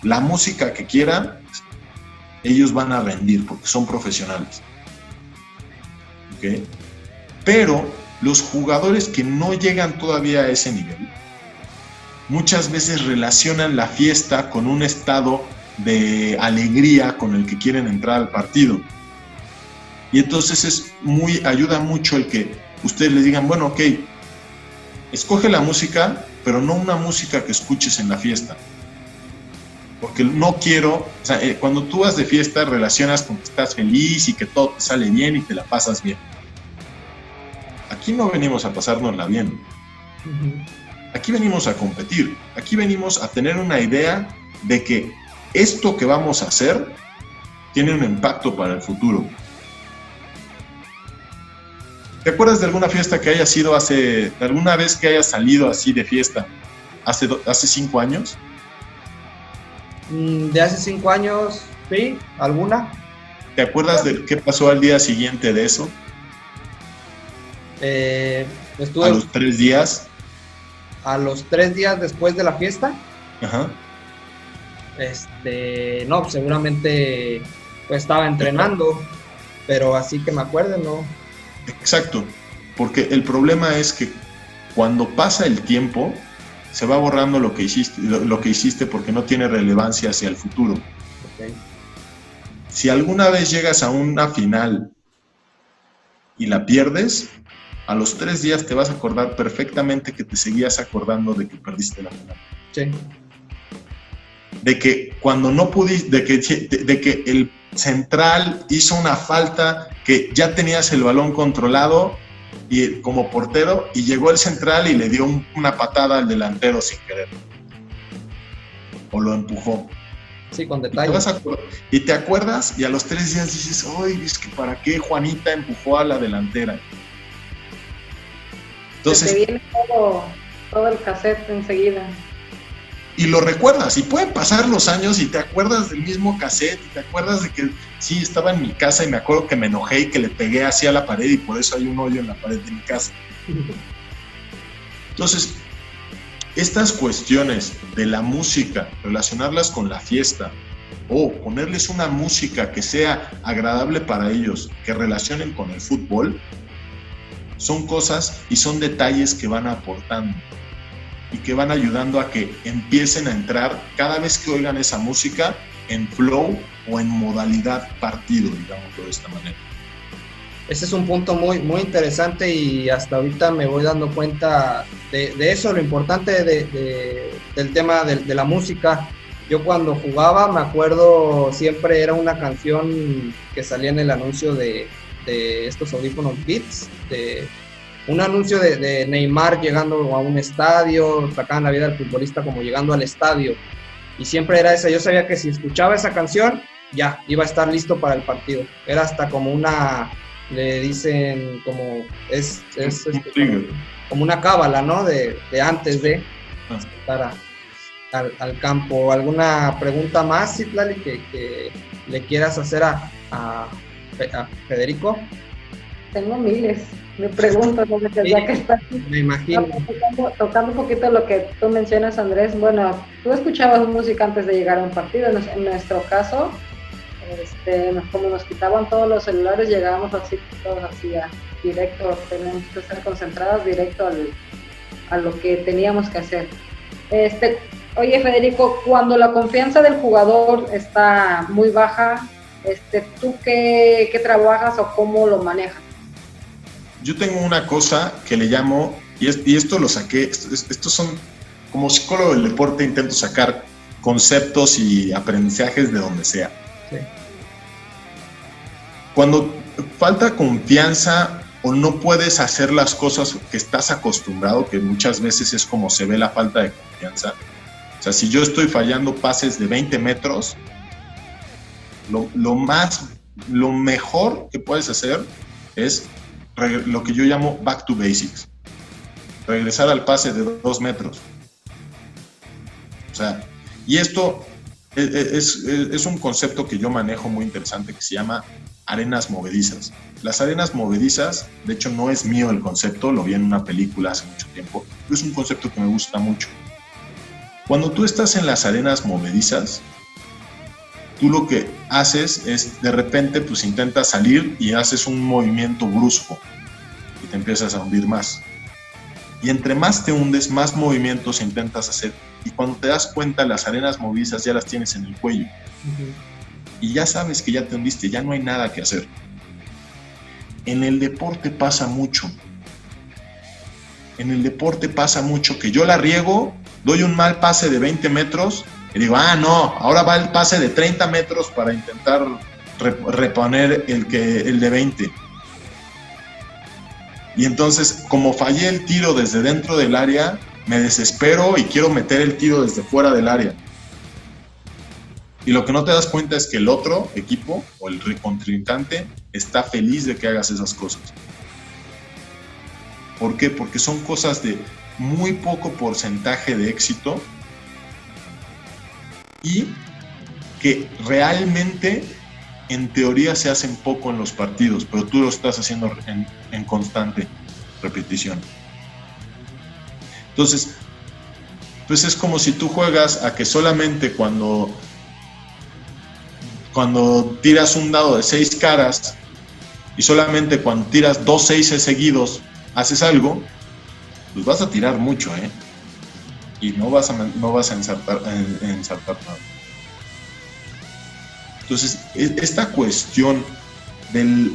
la música que quieran, ellos van a rendir porque son profesionales. ¿Okay? Pero los jugadores que no llegan todavía a ese nivel, muchas veces relacionan la fiesta con un estado de alegría con el que quieren entrar al partido. Y entonces ayuda mucho el que ustedes les digan, bueno, ok, escoge la música, pero no una música que escuches en la fiesta. Porque no quiero, o sea, cuando tú vas de fiesta relacionas con que estás feliz y que todo te sale bien y te la pasas bien. Aquí no venimos a pasárnosla bien. Aquí venimos a competir. Aquí venimos a tener una idea de que esto que vamos a hacer tiene un impacto para el futuro. ¿Te acuerdas de alguna fiesta que haya sido alguna vez que hayas salido así de fiesta hace 5 años? De hace 5 años, sí, alguna. ¿Te acuerdas de qué pasó al día siguiente de eso? Estuve a los 3 días. A los 3 días después de la fiesta. Ajá. No, seguramente pues estaba entrenando, pero así que me acuerdo, ¿no? Exacto, porque el problema es que cuando pasa el tiempo se va borrando lo que hiciste porque no tiene relevancia hacia el futuro. Okay. Si alguna vez llegas a una final y la pierdes, a los 3 días te vas a acordar perfectamente que te seguías acordando de que perdiste la final. Sí. De que cuando no pudiste, de que el central hizo una falta, que ya tenías el balón controlado y como portero, y llegó el central y le dio una patada al delantero sin querer. O lo empujó. Sí, con detalle. Y te acuerdas y a los 3 días dices, ¡ay, es que para qué Juanita empujó a la delantera! Entonces, te viene todo el cassette enseguida. Y lo recuerdas, y pueden pasar los años y te acuerdas del mismo cassette, y te acuerdas de que sí, estaba en mi casa y me acuerdo que me enojé y que le pegué así a la pared y por eso hay un hoyo en la pared de mi casa. Entonces, estas cuestiones de la música, relacionarlas con la fiesta o ponerles una música que sea agradable para ellos, que relacionen con el fútbol, son cosas y son detalles que van aportando y que van ayudando a que empiecen a entrar cada vez que oigan esa música en flow o en modalidad partido, digámoslo de esta manera. Ese es un punto muy, muy interesante y hasta ahorita me voy dando cuenta de eso, lo importante del tema de la música. Yo cuando jugaba, me acuerdo, siempre era una canción que salía en el anuncio de estos audífonos Beats, un anuncio de Neymar llegando a un estadio, sacaban la vida del futbolista como llegando al estadio, y siempre era esa. Yo sabía que si escuchaba esa canción, ya, iba a estar listo para el partido. Era hasta como una, le dicen, como, como una cábala, ¿no? De antes de estar al campo. ¿Alguna pregunta más, Citlali, que le quieras hacer a Federico? Tengo miles de preguntas, ya que estás me imagino. Tocando un poquito lo que tú mencionas, Andrés. Bueno, tú escuchabas música antes de llegar a un partido. En nuestro caso, como nos quitaban todos los celulares, llegábamos así, todos así directo, tenemos que estar concentrados directo a lo que teníamos que hacer. Oye, Federico, cuando la confianza del jugador está muy baja, ¿tú qué trabajas o cómo lo manejas? Yo tengo una cosa que le llamo, y esto lo saqué, estos son, como psicólogo del deporte intento sacar conceptos y aprendizajes de donde sea. Sí. Cuando falta confianza o no puedes hacer las cosas que estás acostumbrado, que muchas veces es como se ve la falta de confianza. O sea, si yo estoy fallando pases de 20 metros, lo mejor que puedes hacer es lo que yo llamo back to basics. Regresar al pase de 2 metros. O sea, y esto es un concepto que yo manejo muy interesante que se llama arenas movedizas. Las arenas movedizas, de hecho no es mío el concepto, lo vi en una película hace mucho tiempo, pero es un concepto que me gusta mucho. Cuando tú estás en las arenas movedizas, tú lo que haces es, de repente, pues intentas salir y haces un movimiento brusco y te empiezas a hundir más. Y entre más te hundes, más movimientos intentas hacer. Y cuando te das cuenta, las arenas movedizas ya las tienes en el cuello. Uh-huh. Y ya sabes que ya te hundiste, ya no hay nada que hacer. En el deporte pasa mucho. En el deporte pasa mucho que yo la riego, doy un mal pase de 20 metros y digo, no, ahora va el pase de 30 metros para intentar reponer el de 20. Y entonces, como fallé el tiro desde dentro del área, me desespero y quiero meter el tiro desde fuera del área. Y lo que no te das cuenta es que el otro equipo o el contrincante está feliz de que hagas esas cosas. ¿Por qué? Porque son cosas de muy poco porcentaje de éxito y que realmente en teoría se hacen poco en los partidos, pero tú lo estás haciendo en constante repetición. Entonces, pues es como si tú juegas a que solamente cuando tiras un dado de 6 caras y solamente cuando tiras 2 6 seguidos haces algo, pues vas a tirar mucho, y no vas a ensartar nada. Entonces, esta cuestión de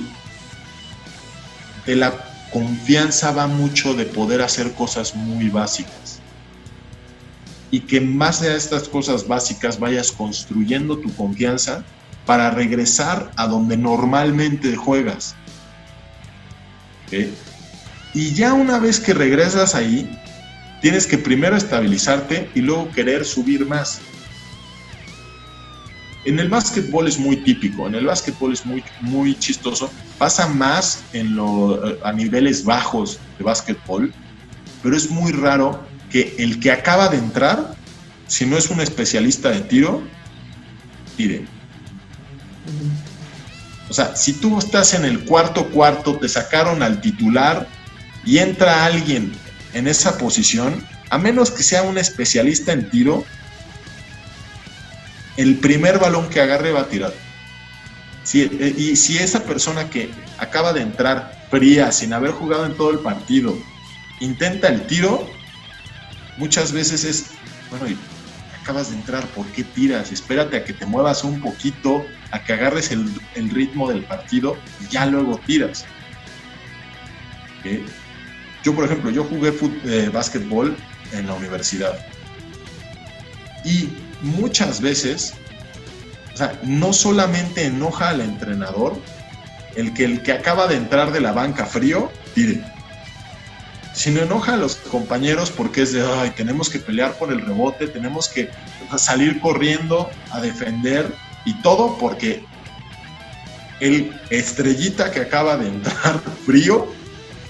la confianza va mucho de poder hacer cosas muy básicas. Y que en base a estas cosas básicas vayas construyendo tu confianza para regresar a donde normalmente juegas. ¿Okay? Y ya una vez que regresas ahí, tienes que primero estabilizarte y luego querer subir más. En el básquetbol es muy típico, en el básquetbol es muy, muy chistoso. Pasa más a niveles bajos de básquetbol, pero es muy raro que el que acaba de entrar, si no es un especialista de tiro, tire. O sea, si tú estás en el cuarto, te sacaron al titular y entra alguien en esa posición, a menos que sea un especialista en tiro, el primer balón que agarre va a tirar. Y si esa persona que acaba de entrar fría, sin haber jugado en todo el partido, intenta el tiro, muchas veces es, bueno, acabas de entrar, ¿por qué tiras? Espérate a que te muevas un poquito, a que agarres el ritmo del partido y ya luego tiras. ¿Okay? Yo, por ejemplo, jugué básquetbol en la universidad y muchas veces, o sea, no solamente enoja al entrenador el que acaba de entrar de la banca frío tire, sino enoja a los compañeros porque es de, tenemos que pelear por el rebote, tenemos que salir corriendo a defender y todo porque el estrellita que acaba de entrar frío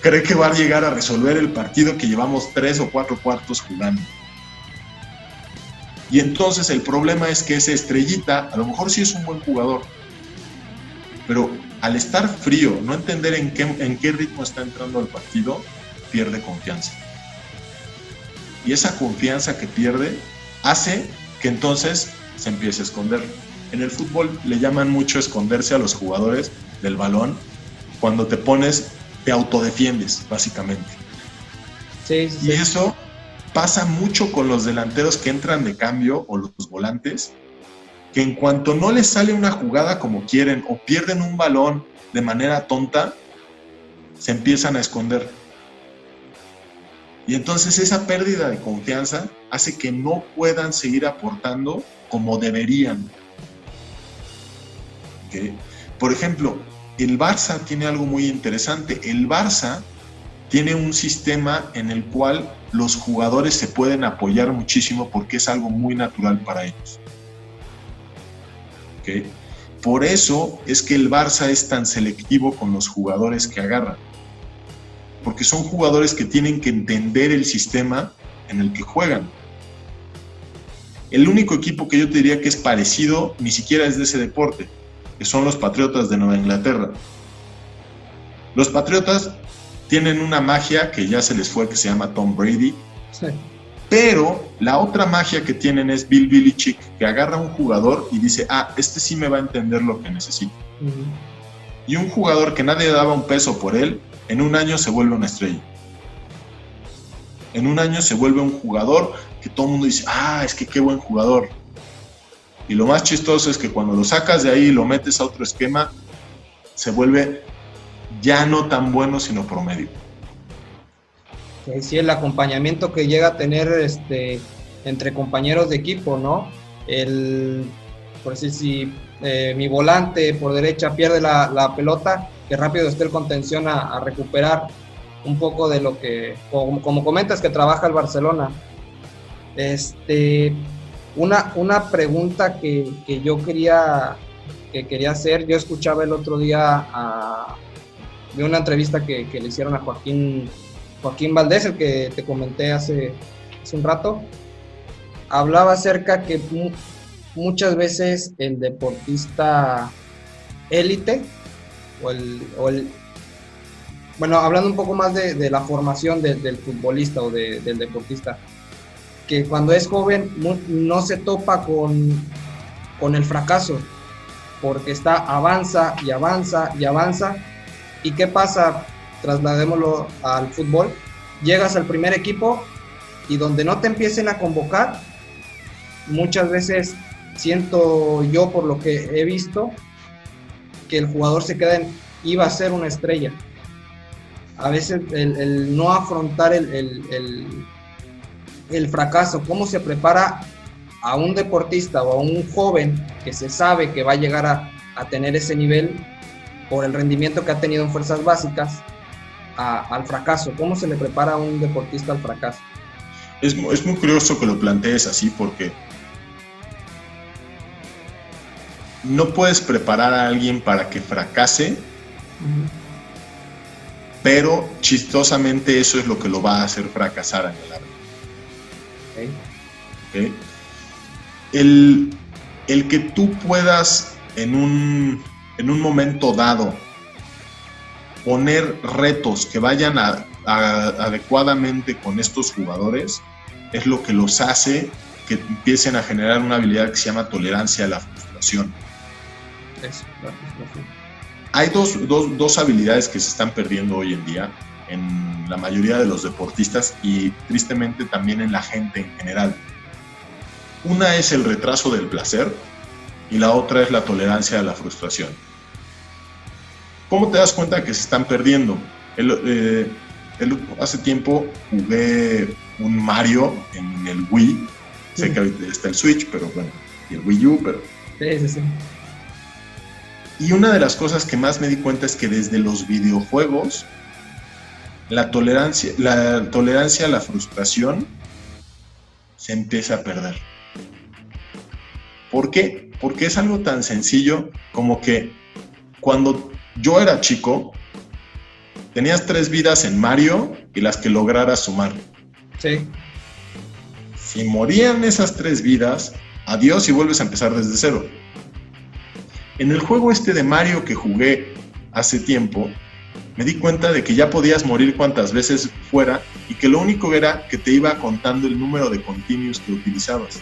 cree que va a llegar a resolver el partido que llevamos 3 o 4 cuartos jugando. Y entonces el problema es que ese estrellita, a lo mejor sí es un buen jugador, pero al estar frío, no entender en qué ritmo está entrando el partido, pierde confianza. Y esa confianza que pierde hace que entonces se empiece a esconder. En el fútbol le llaman mucho esconderse a los jugadores del balón. Cuando te autodefiendes, básicamente. Sí. Y eso pasa mucho con los delanteros que entran de cambio o los volantes, que en cuanto no les sale una jugada como quieren o pierden un balón de manera tonta, se empiezan a esconder. Y entonces esa pérdida de confianza hace que no puedan seguir aportando como deberían. ¿Okay? Por ejemplo, el Barça tiene algo muy interesante. El Barça tiene un sistema en el cual los jugadores se pueden apoyar muchísimo porque es algo muy natural para ellos. ¿Okay? Por eso es que el Barça es tan selectivo con los jugadores que agarran. Porque son jugadores que tienen que entender el sistema en el que juegan. El único equipo que yo te diría que es parecido ni siquiera es de ese deporte, que son los Patriotas de Nueva Inglaterra. Los Patriotas tienen una magia que ya se les fue, que se llama Tom Brady, Sí. pero la otra magia que tienen es Bill Belichick, que agarra a un jugador y dice, este sí me va a entender lo que necesito. Y un jugador que nadie daba un peso por él, en un año se vuelve una estrella. En un año se vuelve un jugador que todo el mundo dice, es que qué buen jugador. Y lo más chistoso es que cuando lo sacas de ahí y lo metes a otro esquema, se vuelve ya no tan bueno, sino promedio. Sí, el acompañamiento que llega a tener entre compañeros de equipo, ¿no? Por decir, si mi volante por derecha pierde la pelota, que rápido esté el contención a recuperar un poco de lo que, como comentas, que trabaja el Barcelona. Una pregunta que yo quería hacer, yo escuchaba el otro día de una entrevista que le hicieron a Joaquín Valdés, el que te comenté hace un rato. Hablaba acerca que muchas veces el deportista élite bueno, hablando un poco más de la formación del futbolista o del deportista, que cuando es joven no se topa con el fracaso, porque avanza y avanza y avanza. ¿Y qué pasa? Trasladémoslo al fútbol. Llegas al primer equipo y donde no te empiecen a convocar, muchas veces siento yo, por lo que he visto, que el jugador se queda iba a ser una estrella. A veces el no afrontar el fracaso, cómo se prepara a un deportista o a un joven que se sabe que va a llegar a tener ese nivel por el rendimiento que ha tenido en fuerzas básicas al fracaso. ¿Cómo se le prepara a un deportista al fracaso? Es muy curioso que lo plantees así, porque no puedes preparar a alguien para que fracase, pero chistosamente eso es lo que lo va a hacer fracasar en el largo. Okay. El que tú puedas en un momento dado poner retos que vayan adecuadamente con estos jugadores es lo que los hace que empiecen a generar una habilidad que se llama tolerancia a la frustración. Hay dos habilidades que se están perdiendo hoy en día en la mayoría de los deportistas y tristemente también en la gente en general. Una es el retraso del placer y la otra es la tolerancia a la frustración. ¿Cómo te das cuenta que se están perdiendo? Hace tiempo jugué un Mario en el Wii. Sé que ahorita está el Switch, pero bueno, y el Wii U, pero... Sí. Y una de las cosas que más me di cuenta es que desde los videojuegos la tolerancia a la frustración se empieza a perder. ¿Por qué? Porque es algo tan sencillo como que cuando yo era chico tenías 3 vidas en Mario y las que lograras sumar. Sí. Si morían esas 3 vidas, adiós y vuelves a empezar desde cero. En el juego de Mario que jugué hace tiempo, me di cuenta de que ya podías morir cuantas veces fuera y que lo único era que te iba contando el número de continues que utilizabas.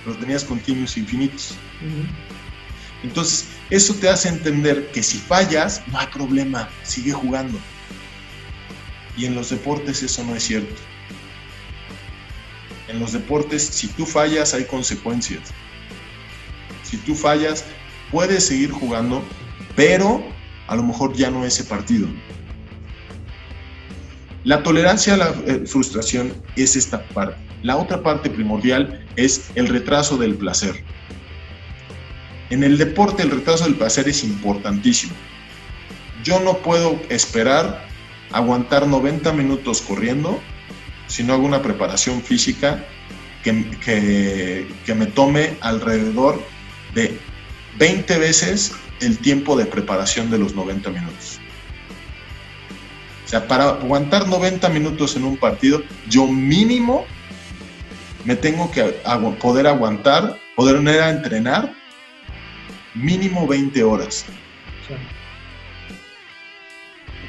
Pero tenías continues infinitos. Entonces, eso te hace entender que si fallas, no hay problema, sigue jugando. Y en los deportes eso no es cierto. En los deportes, si tú fallas, hay consecuencias. Si tú fallas, puedes seguir jugando, pero a lo mejor ya no ese partido. La tolerancia a la frustración es esta parte. La otra parte primordial es el retraso del placer. En el deporte, el retraso del placer es importantísimo. Yo no puedo esperar aguantar 90 minutos corriendo si no hago una preparación física que me tome alrededor de 20 veces el tiempo de preparación de los 90 minutos. O sea, para aguantar 90 minutos en un partido, yo mínimo me tengo que poder entrenar mínimo 20 horas. Sí.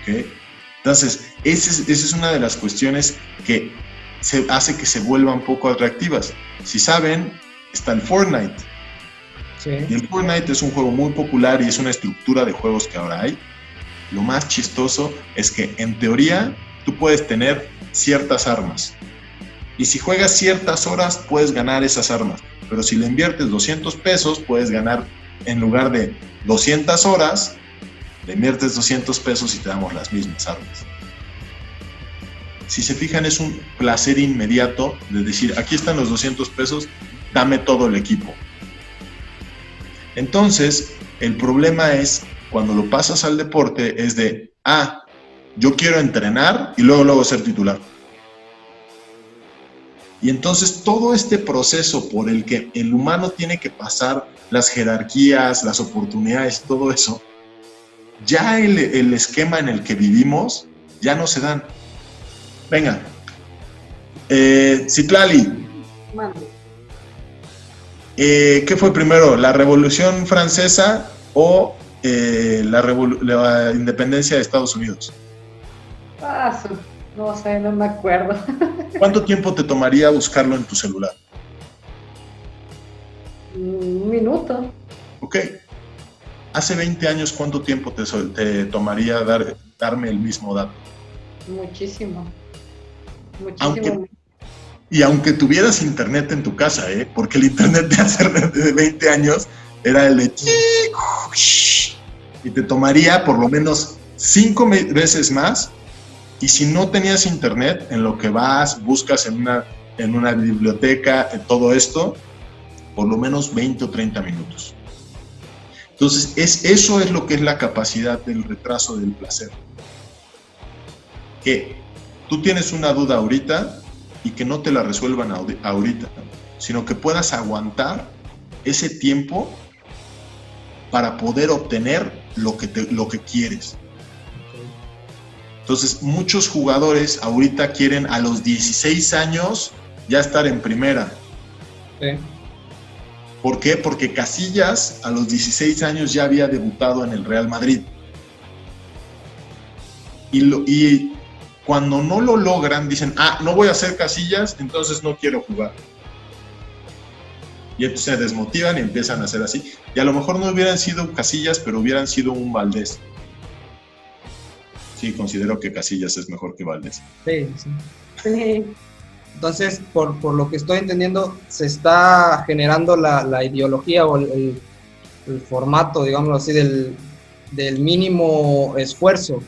¿Ok? Entonces, esa es una de las cuestiones que hace que se vuelvan poco atractivas. Si saben, está el Fortnite. Sí. Y el Fortnite es un juego muy popular y es una estructura de juegos que ahora hay. Lo más chistoso es que, en teoría, tú puedes tener ciertas armas. Y si juegas ciertas horas, puedes ganar esas armas. Pero si le inviertes 200 pesos, puedes ganar, en lugar de 200 horas, le inviertes 200 pesos y te damos las mismas armas. Si se fijan, es un placer inmediato de decir, aquí están los 200 pesos, dame todo el equipo. Entonces, el problema es, cuando lo pasas al deporte, es de, yo quiero entrenar y luego ser titular. Y entonces todo este proceso por el que el humano tiene que pasar las jerarquías, las oportunidades, todo eso, ya el esquema en el que vivimos ya no se dan. Venga, Citlali, ¿qué fue primero, la Revolución Francesa o la independencia de Estados Unidos? No sé, no me acuerdo. ¿Cuánto tiempo te tomaría buscarlo en tu celular? Un minuto. Ok. Hace 20 años, ¿cuánto tiempo te tomaría darme el mismo dato? Muchísimo. Aunque tuvieras internet en tu casa, porque el internet de hace 20 años era el de... Y te tomaría por lo menos 5 veces más. Y si no tenías internet, en lo que vas, buscas en una biblioteca, todo esto, por lo menos 20 o 30 minutos. Entonces, eso es lo que es la capacidad del retraso del placer. Que tú tienes una duda ahorita y que no te la resuelvan ahorita, sino que puedas aguantar ese tiempo para poder obtener lo que quieres. Entonces, muchos jugadores ahorita quieren a los 16 años ya estar en primera. Sí. ¿Por qué? Porque Casillas a los 16 años ya había debutado en el Real Madrid. Y cuando no lo logran, dicen, no voy a ser Casillas, entonces no quiero jugar. Y entonces se desmotivan y empiezan a hacer así. Y a lo mejor no hubieran sido Casillas, pero hubieran sido un Valdés. Sí, considero que Casillas es mejor que Valdés. Sí. Entonces, por lo que estoy entendiendo, se está generando la ideología o el formato, digámoslo así, del mínimo esfuerzo.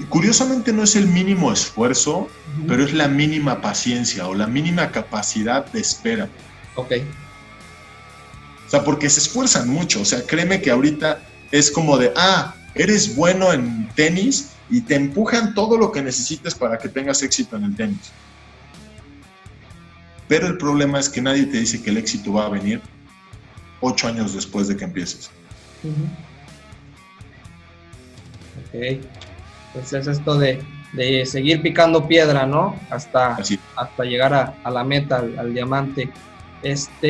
Curiosamente no es el mínimo esfuerzo, pero es la mínima paciencia o la mínima capacidad de espera. Ok. O sea, porque se esfuerzan mucho. O sea, créeme que ahorita es como de, eres bueno en tenis y te empujan todo lo que necesites para que tengas éxito en el tenis. Pero el problema es que nadie te dice que el éxito va a venir 8 años después de que empieces. Ok. Entonces esto de seguir picando piedra, ¿no? Hasta llegar a la meta, al diamante.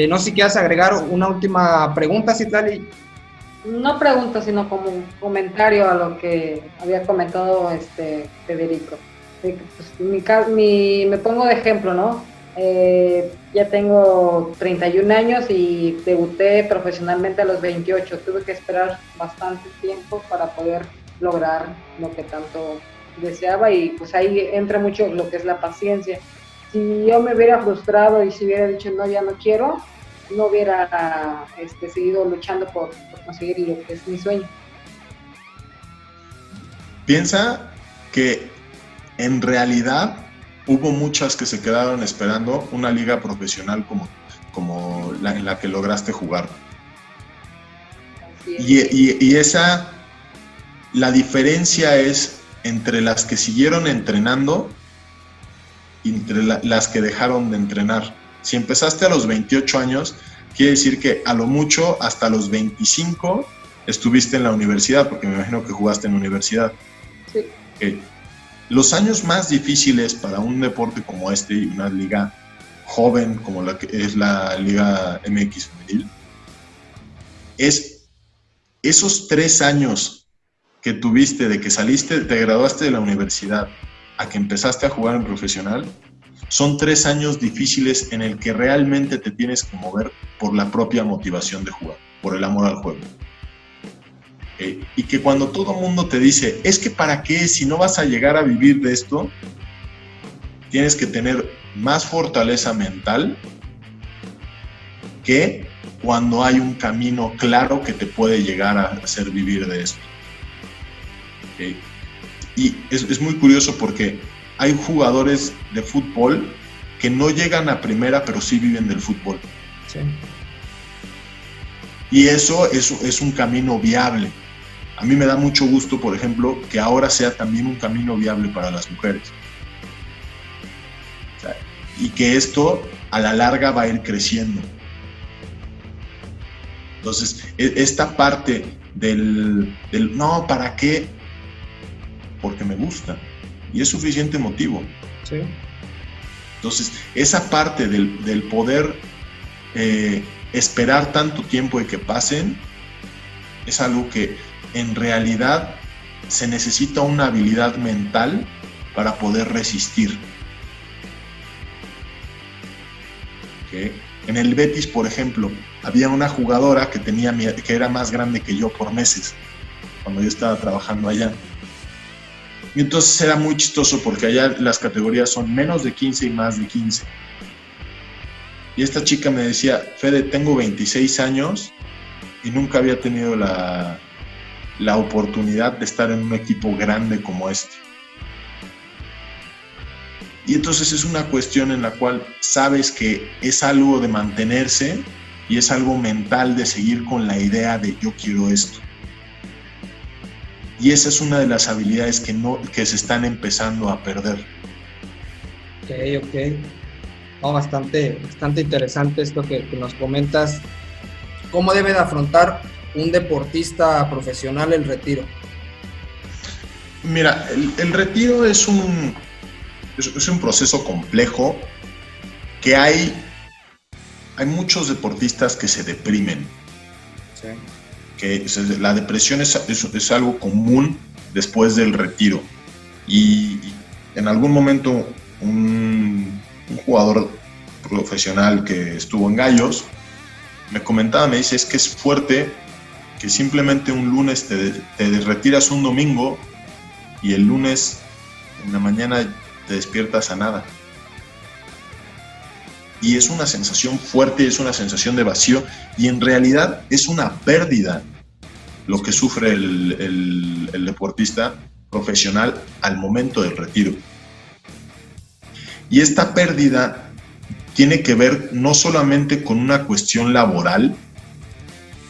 No sé si quieres agregar una última pregunta, Citlali. No pregunta, sino como un comentario a lo que había comentado Federico. Pues, me pongo de ejemplo, ¿no? Ya tengo 31 años y debuté profesionalmente a los 28. Tuve que esperar bastante tiempo para poder lograr lo que tanto deseaba, y pues ahí entra mucho lo que es la paciencia. Si yo me hubiera frustrado y si hubiera dicho no, ya no quiero, no hubiera seguido luchando por conseguir lo que es mi sueño. Piensa que en realidad hubo muchas que se quedaron esperando una liga profesional como la en la que lograste jugar. Y esa, la diferencia es entre las que siguieron entrenando y entre las que dejaron de entrenar. Si empezaste a los 28 años, quiere decir que a lo mucho hasta los 25 estuviste en la universidad, porque me imagino que jugaste en la universidad. Sí. Los años más difíciles para un deporte como este y una liga joven como la que es la Liga MX Femenil, es esos 3 años que tuviste de que saliste, te graduaste de la universidad a que empezaste a jugar en profesional. Son 3 años difíciles en el que realmente te tienes que mover por la propia motivación de jugar, por el amor al juego. Y que cuando todo mundo te dice, es que ¿para qué? Si no vas a llegar a vivir de esto, tienes que tener más fortaleza mental que cuando hay un camino claro que te puede llegar a hacer vivir de esto. Y es muy curioso porque hay jugadores de fútbol que no llegan a primera, pero sí viven del fútbol. Sí. Y eso es un camino viable. A mí me da mucho gusto, por ejemplo, que ahora sea también un camino viable para las mujeres. O sea, y que esto a la larga va a ir creciendo. Entonces, esta parte del no, ¿para qué? Porque me gusta. Y es suficiente motivo. Sí. Entonces, esa parte del poder esperar tanto tiempo de que pasen es algo que en realidad se necesita una habilidad mental para poder resistir. ¿Okay? En el Betis, por ejemplo, había una jugadora que era más grande que yo por meses, cuando yo estaba trabajando allá. Y entonces era muy chistoso porque allá las categorías son menos de 15 y más de 15. Y esta chica me decía, Fede, tengo 26 años y nunca había tenido la oportunidad de estar en un equipo grande como este. Y entonces es una cuestión en la cual sabes que es algo de mantenerse y es algo mental de seguir con la idea de yo quiero esto. Y esa es una de las habilidades que se están empezando a perder. Ok. No, bastante interesante esto que nos comentas. ¿Cómo debe de afrontar un deportista profesional el retiro? Mira, el retiro es un proceso complejo que hay muchos deportistas que se deprimen. Sí. Que la depresión es algo común después del retiro. Y en algún momento un jugador profesional que estuvo en Gallos me comentaba, me dice, es que es fuerte que simplemente un lunes te retiras un domingo y el lunes en la mañana te despiertas a nada. Y es una sensación fuerte, es una sensación de vacío y en realidad es una pérdida lo que sufre el deportista profesional al momento del retiro. Y esta pérdida tiene que ver no solamente con una cuestión laboral,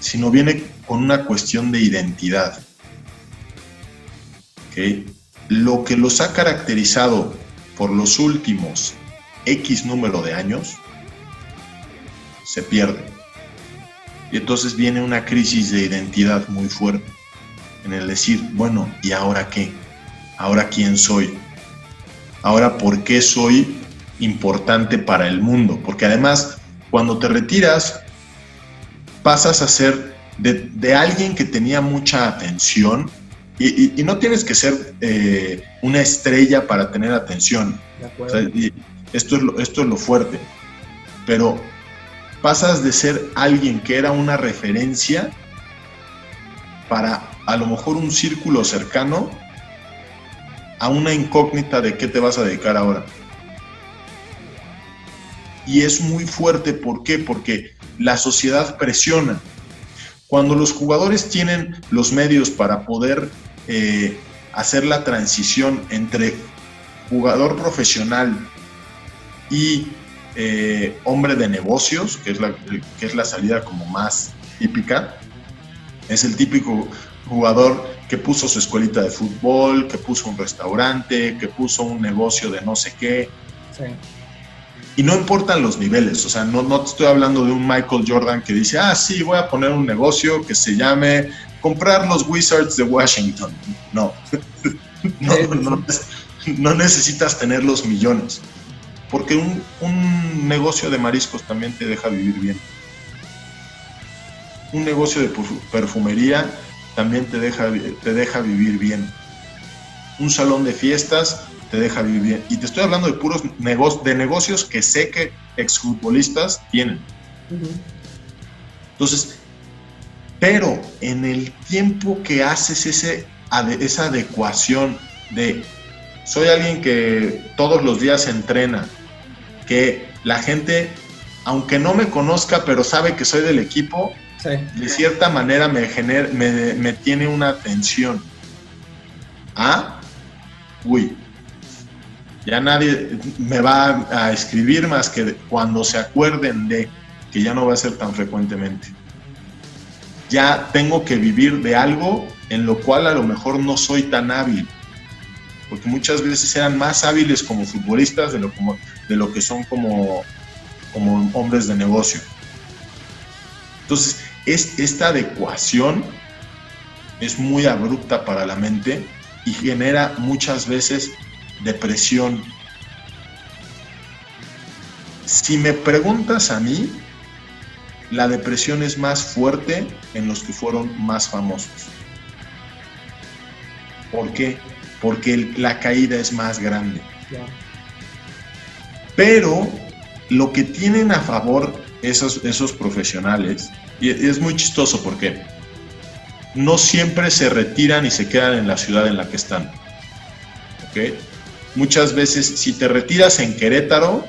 sino viene con una cuestión de identidad. ¿Okay? Lo que los ha caracterizado por los últimos X número de años se pierde. Y entonces viene una crisis de identidad muy fuerte en el decir, bueno, ¿y ahora qué? ¿Ahora quién soy? ¿Ahora por qué soy importante para el mundo? Porque además, cuando te retiras, pasas a ser de alguien que tenía mucha atención, y no tienes que ser una estrella para tener atención. De acuerdo. O sea, esto es lo fuerte. Pero pasas de ser alguien que era una referencia para a lo mejor un círculo cercano a una incógnita de qué te vas a dedicar ahora. Y es muy fuerte, ¿por qué? Porque la sociedad presiona. Cuando los jugadores tienen los medios para poder hacer la transición entre jugador profesional y hombre de negocios, que es la salida como más típica, es el típico jugador que puso su escuelita de fútbol, que puso un restaurante, que puso un negocio de no sé qué. Sí. Y no importan los niveles, o sea, no te estoy hablando de un Michael Jordan que dice, sí, voy a poner un negocio que se llame comprar los Wizards de Washington. No, no necesitas tener los millones, porque un negocio de mariscos también te deja vivir bien. Un negocio de perfumería también te deja vivir bien. Un salón de fiestas te deja vivir bien. Y te estoy hablando de puros negocios que sé que exfutbolistas tienen. Entonces, pero en el tiempo que haces esa adecuación de soy alguien que todos los días entrena, que la gente, aunque no me conozca, pero sabe que soy del equipo, sí, de cierta manera me tiene una atención. Ya nadie me va a escribir más que cuando se acuerden de que ya no va a ser tan frecuentemente. Ya tengo que vivir de algo en lo cual a lo mejor no soy tan hábil, porque muchas veces eran más hábiles como futbolistas de lo que son como hombres de negocio. Entonces, esta adecuación es muy abrupta para la mente y genera muchas veces depresión. Si me preguntas a mí, la depresión es más fuerte en los que fueron más famosos. ¿Por qué? Porque la caída es más grande. Pero lo que tienen a favor esos profesionales, y es muy chistoso porque no siempre se retiran y se quedan en la ciudad en la que están. ¿Okay? Muchas veces, si te retiras en Querétaro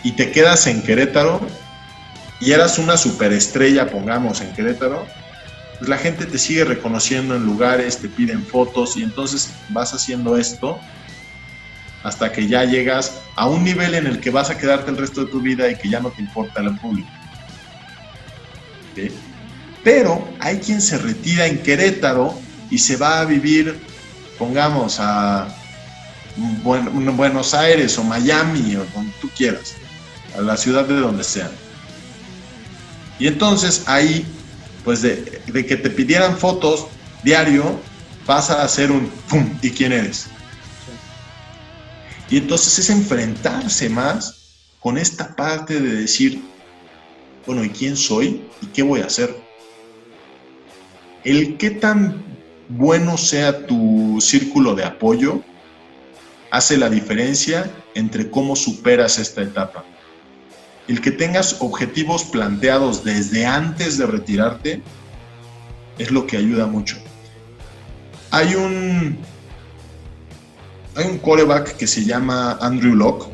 y te quedas en Querétaro y eras una superestrella, pongamos, en Querétaro, pues la gente te sigue reconociendo en lugares, te piden fotos y entonces vas haciendo esto hasta que ya llegas a un nivel en el que vas a quedarte el resto de tu vida y que ya no te importa el público. ¿Okay? Pero hay quien se retira en Querétaro y se va a vivir, pongamos, a Buenos Aires o Miami o donde tú quieras, a la ciudad de donde sea. Y entonces ahí, pues de que te pidieran fotos diario, vas a hacer un ¡pum! ¿Y quién eres? Y entonces es enfrentarse más con esta parte de decir, bueno, ¿y quién soy? ¿Y qué voy a hacer? El qué tan bueno sea tu círculo de apoyo hace la diferencia entre cómo superas esta etapa. El que tengas objetivos planteados desde antes de retirarte es lo que ayuda mucho. Hay un quarterback que se llama Andrew Luck,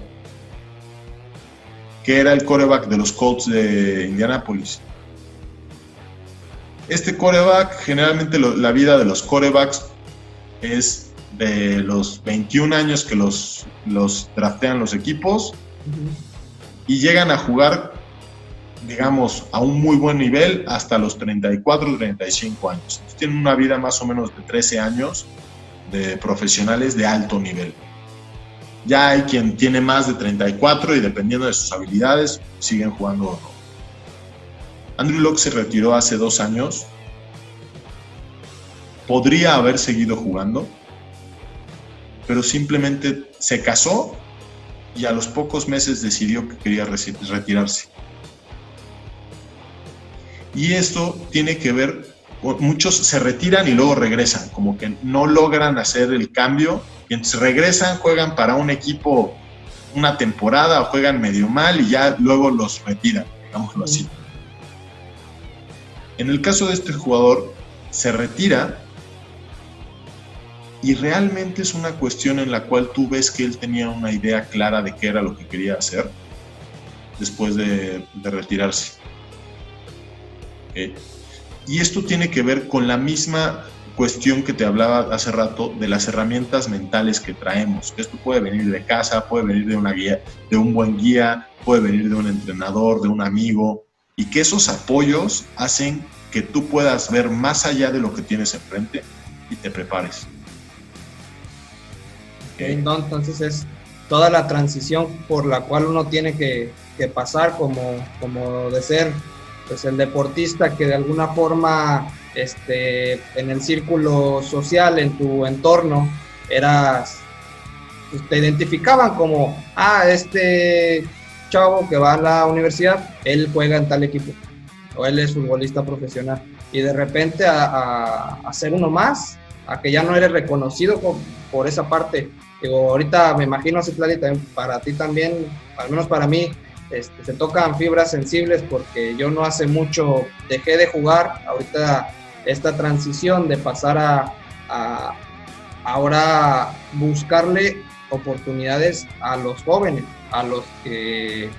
que era el quarterback de los Colts de Indianápolis. Este quarterback, generalmente la vida de los quarterbacks es de los 21 años que los draftean los equipos y llegan a jugar, digamos, a un muy buen nivel hasta los 34, 35 años. Entonces, tienen una vida más o menos de 13 años de profesionales de alto nivel. Ya hay quien tiene más de 34 y dependiendo de sus habilidades siguen jugando o no. Andrew Luck se retiró hace 2 años. Podría haber seguido jugando, pero simplemente se casó y a los pocos meses decidió que quería retirarse. Y esto tiene que ver con muchos se retiran y luego regresan, como que no logran hacer el cambio y entonces regresan, juegan para un equipo una temporada o juegan medio mal y ya luego los retiran, digámoslo así. En el caso de este jugador, se retira y realmente es una cuestión en la cual tú ves que él tenía una idea clara de qué era lo que quería hacer después de retirarse. Y esto tiene que ver con la misma cuestión que te hablaba hace rato de las herramientas mentales que traemos. Esto puede venir de casa, puede venir de una guía, de un buen guía, puede venir de un entrenador, de un amigo, y que esos apoyos hacen que tú puedas ver más allá de lo que tienes enfrente y te prepares. No, entonces es toda la transición por la cual uno tiene que pasar como de ser pues el deportista que de alguna forma en el círculo social, en tu entorno, eras, pues, te identificaban como, este chavo que va a la universidad, él juega en tal equipo, o él es futbolista profesional, y de repente a ser uno más, a que ya no eres reconocido por esa parte. Digo, ahorita me imagino, Citlali, también para ti también, al menos para mí, se tocan fibras sensibles porque yo no hace mucho dejé de jugar. Ahorita esta transición de pasar a ahora buscarle oportunidades a los jóvenes, a los que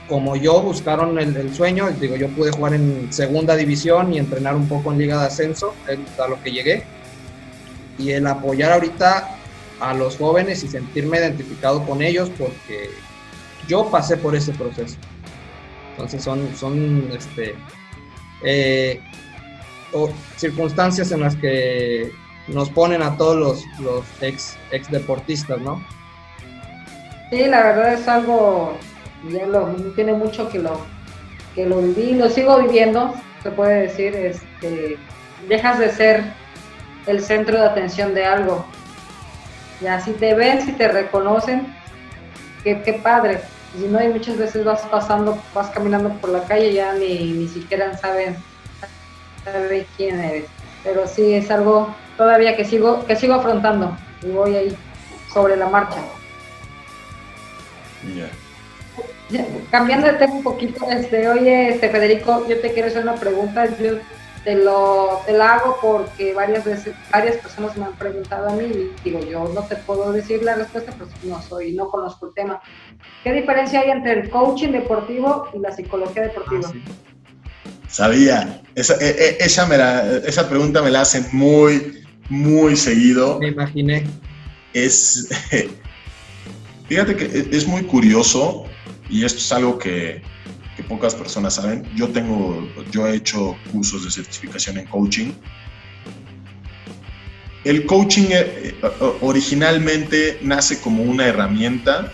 como yo buscaron el sueño. Digo, yo pude jugar en segunda división y entrenar un poco en liga de ascenso, a lo que llegué, y el apoyar ahorita a los jóvenes y sentirme identificado con ellos porque yo pasé por ese proceso. Entonces son circunstancias en las que nos ponen a todos los ex deportistas, ¿no? Sí, la verdad es algo, tiene mucho que lo viví, lo sigo viviendo, se puede decir. Dejas de ser el centro de atención de algo. Ya, si te ven, si te reconocen, qué padre. Si no, hay muchas veces vas caminando por la calle, ya ni siquiera saben quién eres. Pero sí, es algo todavía que sigo afrontando y voy ahí sobre la marcha. Yeah. Cambiando de tema un poquito, oye, Federico, yo te quiero hacer una pregunta. Yo te la hago porque varias personas me han preguntado a mí y digo, yo no te puedo decir la respuesta, pues no conozco el tema. ¿Qué diferencia hay entre el coaching deportivo y la psicología deportiva? Sí. Sabía, esa pregunta me la hacen muy, muy seguido. Me imaginé. Fíjate que es muy curioso, y esto es algo que pocas personas saben. Yo he hecho cursos de certificación en coaching. El coaching originalmente nace como una herramienta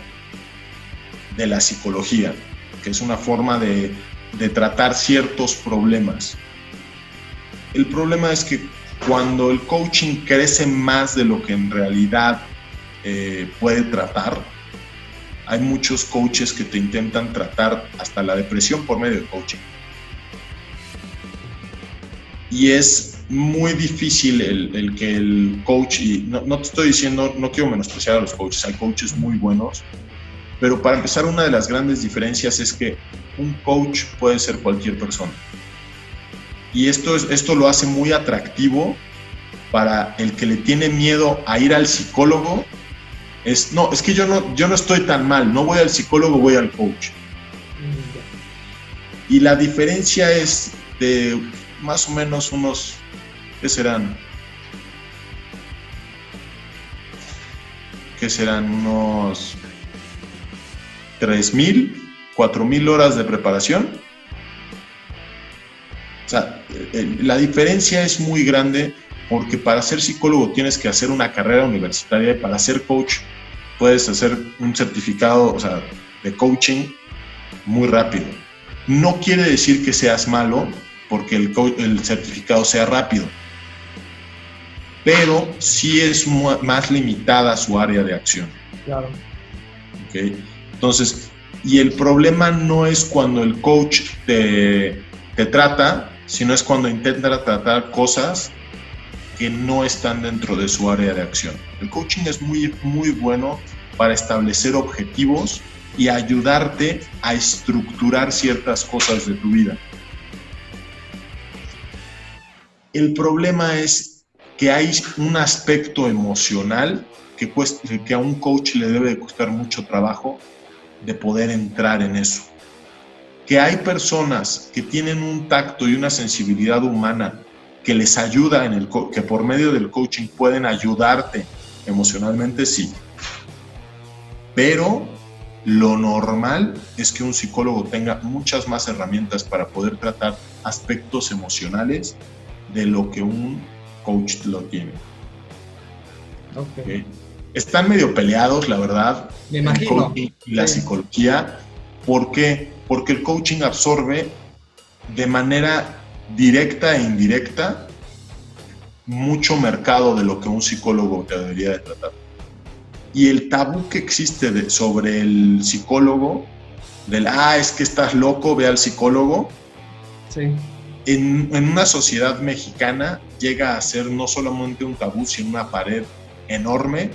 de la psicología, que es una forma de tratar ciertos problemas. El problema es que cuando el coaching crece más de lo que en realidad puede tratar, hay muchos coaches que te intentan tratar hasta la depresión por medio de coaching. Y es muy difícil el que el coach, y no te estoy diciendo, no quiero menospreciar a los coaches, hay coaches muy buenos, pero para empezar, una de las grandes diferencias es que un coach puede ser cualquier persona. Y esto lo hace muy atractivo para el que le tiene miedo a ir al psicólogo. Es que yo no estoy tan mal, no voy al psicólogo, voy al coach. Y la diferencia es de más o menos unos, ¿qué serán? Unos 3,000, 4,000 horas de preparación. O sea, la diferencia es muy grande porque para ser psicólogo tienes que hacer una carrera universitaria y para ser coach puedes hacer un certificado, o sea, de coaching muy rápido. No quiere decir que seas malo porque el certificado sea rápido, pero sí es más limitada su área de acción. Claro. ¿Okay? Entonces, y el problema no es cuando el coach te trata, sino es cuando intenta tratar cosas que no están dentro de su área de acción. El coaching es muy, muy bueno para establecer objetivos y ayudarte a estructurar ciertas cosas de tu vida. El problema es que hay un aspecto emocional que a un coach le debe de costar mucho trabajo de poder entrar en eso. Que hay personas que tienen un tacto y una sensibilidad humana que les ayuda que por medio del coaching pueden ayudarte emocionalmente, sí. Pero lo normal es que un psicólogo tenga muchas más herramientas para poder tratar aspectos emocionales de lo que un coach lo tiene. Okay. Están medio peleados, la verdad, me imagino, el coaching y la psicología. ¿Por qué? Porque el coaching absorbe de manera directa e indirecta mucho mercado de lo que un psicólogo te debería de tratar. Y el tabú que existe sobre el psicólogo, es que estás loco, ve al psicólogo, sí. En una sociedad mexicana llega a ser no solamente un tabú, sino una pared enorme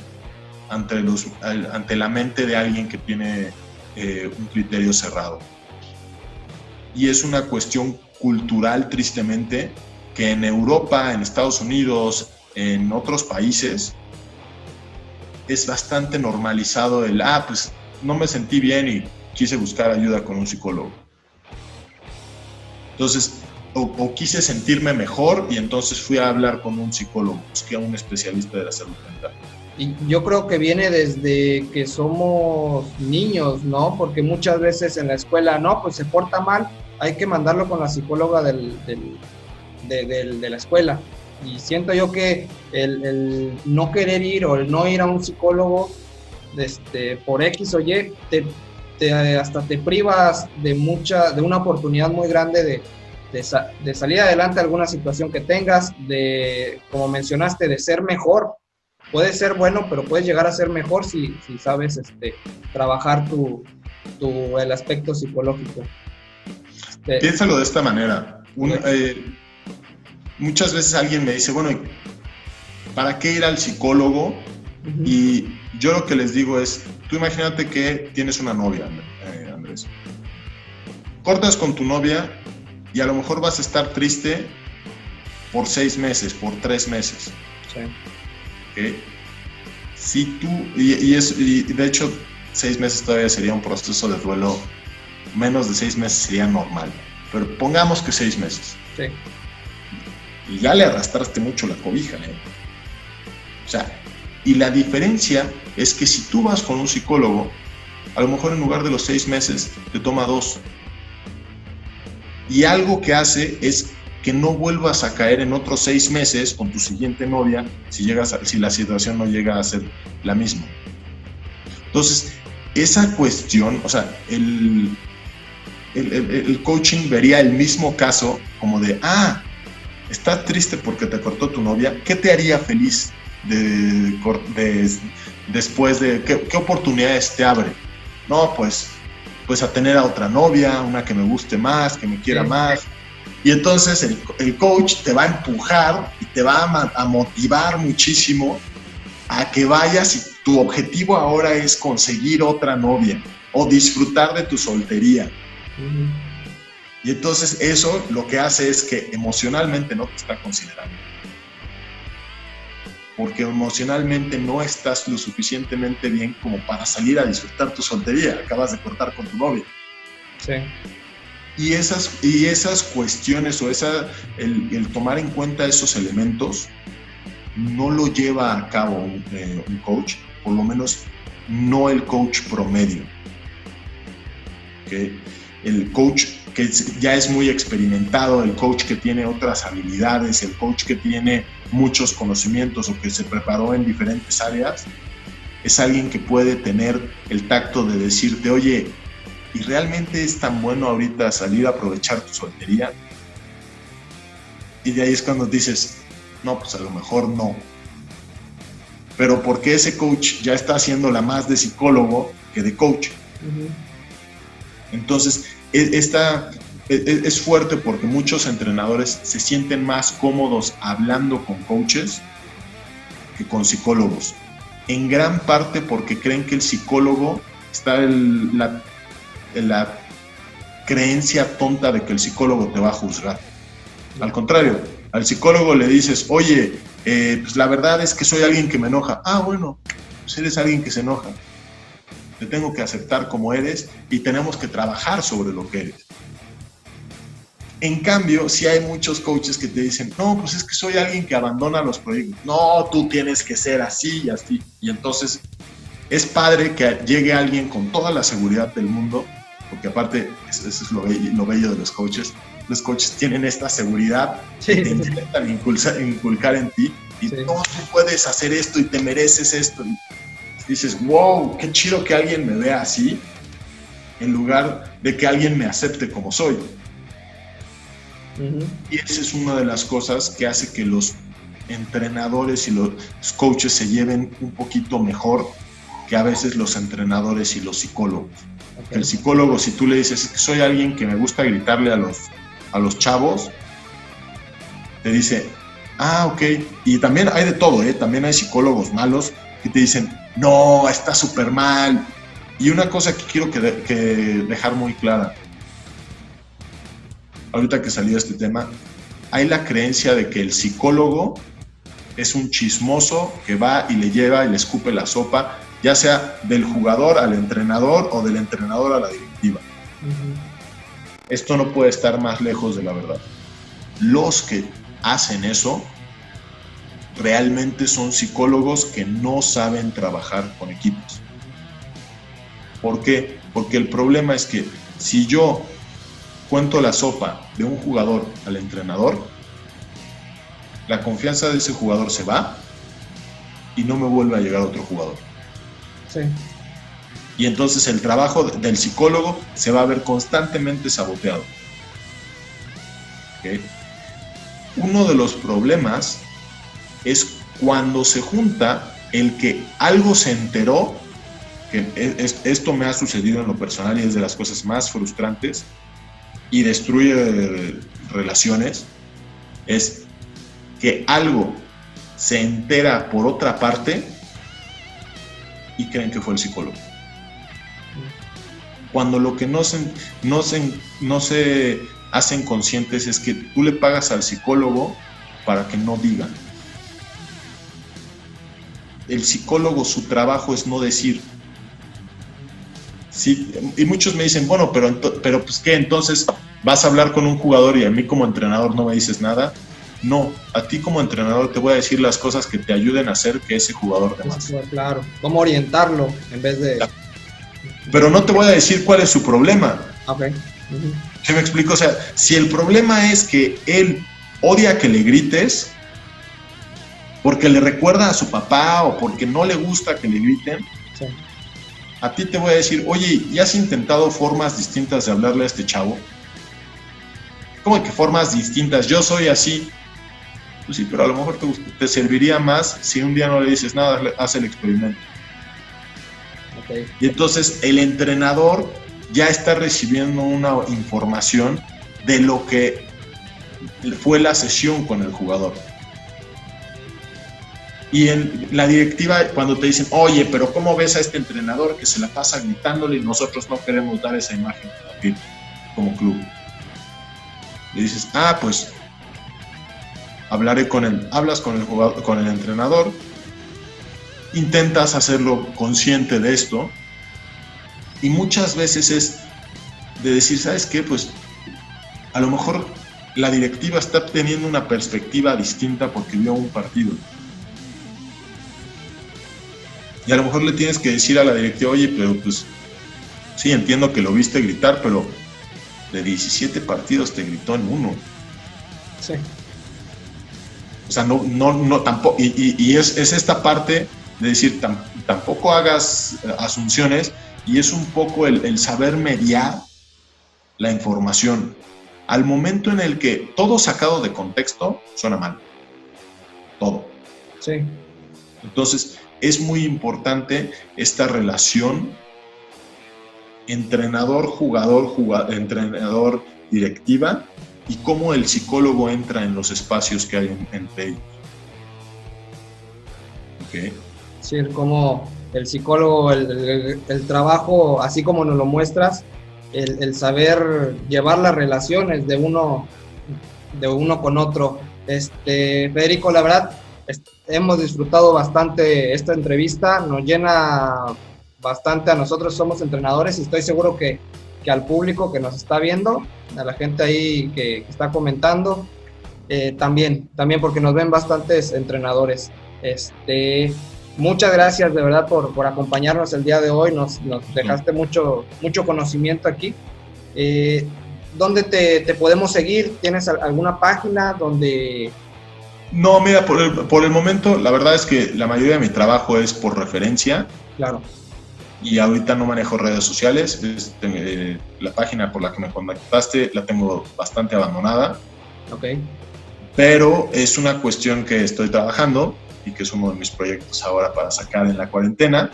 ante la mente de alguien que tiene un criterio cerrado. Y es una cuestión cultural, tristemente, que en Europa, en Estados Unidos, en otros países, es bastante normalizado pues no me sentí bien y quise buscar ayuda con un psicólogo. Entonces, o quise sentirme mejor y entonces fui a hablar con un psicólogo, busqué a un especialista de la salud mental. Y yo creo que viene desde que somos niños, ¿no? Porque muchas veces en la escuela, no, pues se porta mal, hay que mandarlo con la psicóloga de la escuela. Y siento yo que el no querer ir o el no ir a un psicólogo por X o Y, hasta te privas de una oportunidad muy grande de salir adelante a alguna situación que tengas, como mencionaste, de ser mejor. Puedes ser bueno, pero puedes llegar a ser mejor si sabes trabajar el aspecto psicológico. Piénsalo de esta manera. Muchas veces alguien me dice, bueno, ¿para qué ir al psicólogo? Uh-huh. Y yo lo que les digo es, tú imagínate que tienes una novia, Andrés. Cortas con tu novia y a lo mejor vas a estar triste por 6 meses, por 3 meses. Sí. ¿Okay? Si tú, y de hecho 6 meses todavía sería un proceso de duelo, menos de 6 meses sería normal, pero pongamos que 6 meses. Sí. Y ya le arrastraste mucho la cobija, ¿eh? O sea, y la diferencia es que si tú vas con un psicólogo, a lo mejor en lugar de los 6 meses te toma 2. Y algo que hace es que no vuelvas a caer en otros 6 meses con tu siguiente novia si la situación no llega a ser la misma. Entonces, esa cuestión, o sea, el coaching vería el mismo caso como de, estás triste porque te cortó tu novia, ¿qué te haría feliz después de qué oportunidades te abre? No, pues a tener a otra novia, una que me guste más, que me quiera más. Y entonces el coach te va a empujar y te va a motivar muchísimo a que vayas, y tu objetivo ahora es conseguir otra novia o disfrutar de tu soltería. Uh-huh. Y entonces eso lo que hace es que emocionalmente no te está considerando. Porque emocionalmente no estás lo suficientemente bien como para salir a disfrutar tu soltería. Acabas de cortar con tu novia. Sí. Y esas cuestiones o el tomar en cuenta esos elementos no lo lleva a cabo un coach, por lo menos no el coach promedio. ¿Okay? El coach que ya es muy experimentado, el coach que tiene otras habilidades, el coach que tiene muchos conocimientos o que se preparó en diferentes áreas, es alguien que puede tener el tacto de decirte, oye, ¿y realmente es tan bueno ahorita salir a aprovechar tu soltería? Y de ahí es cuando dices, no, pues a lo mejor no. Pero porque ese coach ya está haciéndola más de psicólogo que de coach. Uh-huh. Entonces, es fuerte porque muchos entrenadores se sienten más cómodos hablando con coaches que con psicólogos. En gran parte porque creen que el psicólogo está en la creencia tonta de que el psicólogo te va a juzgar. Al contrario, Al psicólogo le dices, oye, pues la verdad es que soy alguien que me enoja. Ah, bueno, pues eres alguien que se enoja. Te tengo que aceptar como eres y tenemos que trabajar sobre lo que eres. En cambio, sí hay muchos coaches que te dicen, no, pues es que soy alguien que abandona los proyectos. No, tú tienes que ser así y así. Y entonces es padre que llegue alguien con toda la seguridad del mundo, porque aparte, eso es lo bello de los coaches. Los coaches tienen esta seguridad que te intentan inculcar en ti y no, tú puedes hacer esto y te mereces esto. Y dices, wow, qué chido que alguien me vea así, en lugar de que alguien me acepte como soy. Y esa es una de las cosas que hace que los entrenadores y los coaches se lleven un poquito mejor que a veces los entrenadores y los psicólogos. Okay. El psicólogo, si tú le dices que soy alguien que me gusta gritarle a los chavos, te dice, ah, ok. Y también hay de todo, también hay psicólogos malos que te dicen, no, está súper mal. Y una cosa que quiero que dejar muy clara, ahorita que salió este tema, hay la creencia de que el psicólogo es un chismoso que va y le lleva y le escupe la sopa, ya sea del jugador al entrenador o del entrenador a la directiva. Esto no puede estar más lejos de la verdad. Los que hacen eso realmente son psicólogos que no saben trabajar con equipos. ¿Por qué? Porque el problema es que si yo cuento la sopa de un jugador al entrenador, la confianza de ese jugador se va y no me vuelve a llegar otro jugador. Sí. Y entonces el trabajo del psicólogo se va a ver constantemente saboteado. ¿Okay? Uno de los problemas es cuando se junta el que algo se enteró, que esto me ha sucedido en lo personal y es de las cosas más frustrantes y destruye relaciones, es que algo se entera por otra parte y creen que fue el psicólogo. Cuando lo que no se hacen conscientes es que tú le pagas al psicólogo para que no diga. El psicólogo, su trabajo es no decir. Sí, y muchos me dicen, bueno, pero pues ¿qué? Entonces vas a hablar con un jugador y a mí como entrenador no me dices nada. No, a ti como entrenador te voy a decir las cosas que te ayuden a hacer que ese jugador de más. Claro, cómo orientarlo en vez de... Pero no te voy a decir cuál es su problema. Ok. ¿Sí me explico? O sea, si el problema es que él odia que le grites porque le recuerda a su papá o porque no le gusta que le griten, sí. A ti te voy a decir, oye, ¿ya has intentado formas distintas de hablarle a este chavo? ¿Cómo que formas distintas? Yo soy así. Pues sí, pero a lo mejor te serviría más si un día no le dices nada, haz el experimento. Okay. Y entonces el entrenador ya está recibiendo una información de lo que fue la sesión con el jugador. Y en la directiva, cuando te dicen, oye, pero ¿cómo ves a este entrenador que se la pasa gritándole y nosotros no queremos dar esa imagen aquí como club? Le dices, pues hablaré con él. Hablas con el jugador, con el entrenador, intentas hacerlo consciente de esto y muchas veces es de decir, ¿sabes qué? Pues a lo mejor la directiva está teniendo una perspectiva distinta porque vio un partido. Y a lo mejor le tienes que decir a la directiva, oye, pero pues sí, entiendo que lo viste gritar, pero de 17 partidos te gritó en uno. Sí. O sea, no tampoco, y es esta parte de decir, tampoco hagas asunciones, y es un poco el saber mediar la información. Al momento en el que todo sacado de contexto suena mal. Todo. Sí. Entonces, es muy importante esta relación entrenador-jugador, entrenador-directiva y cómo el psicólogo entra en los espacios que hay entre ellos. ¿Okay? Sí, como el psicólogo, el trabajo, así como nos lo muestras, el saber llevar las relaciones de uno con otro Federico, la verdad, hemos disfrutado bastante esta entrevista, nos llena bastante a nosotros, somos entrenadores y estoy seguro que al público que nos está viendo, a la gente ahí que está comentando, también porque nos ven bastantes entrenadores. Muchas gracias de verdad por acompañarnos el día de hoy, nos dejaste mucho conocimiento aquí. ¿Dónde te podemos seguir? ¿Tienes alguna página donde...? No, mira, por el momento, la verdad es que la mayoría de mi trabajo es por referencia. Claro. Y ahorita no manejo redes sociales. La página por la que me contactaste la tengo bastante abandonada. Ok. Pero es una cuestión que estoy trabajando y que es uno de mis proyectos ahora para sacar en la cuarentena.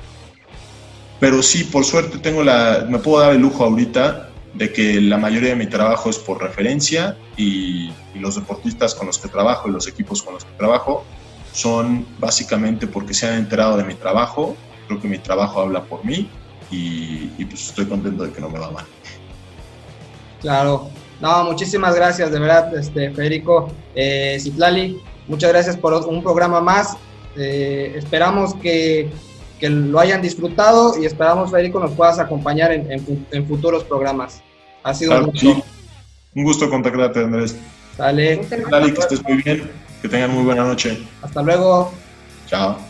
Pero sí, por suerte me puedo dar el lujo ahorita de que la mayoría de mi trabajo es por referencia y los deportistas con los que trabajo y los equipos con los que trabajo son básicamente porque se han enterado de mi trabajo. Creo que mi trabajo habla por mí y pues estoy contento de que no me va mal. Claro. No, muchísimas gracias, de verdad, Federico. Citlali, muchas gracias por un programa más. Esperamos que lo hayan disfrutado y esperamos, Federico, nos puedas acompañar en futuros programas. Ha sido un gusto. Sí. Un gusto contactarte, Andrés. Dale. Citlali, que estés muy bien, que tengan muy buena noche. Hasta luego. Chao.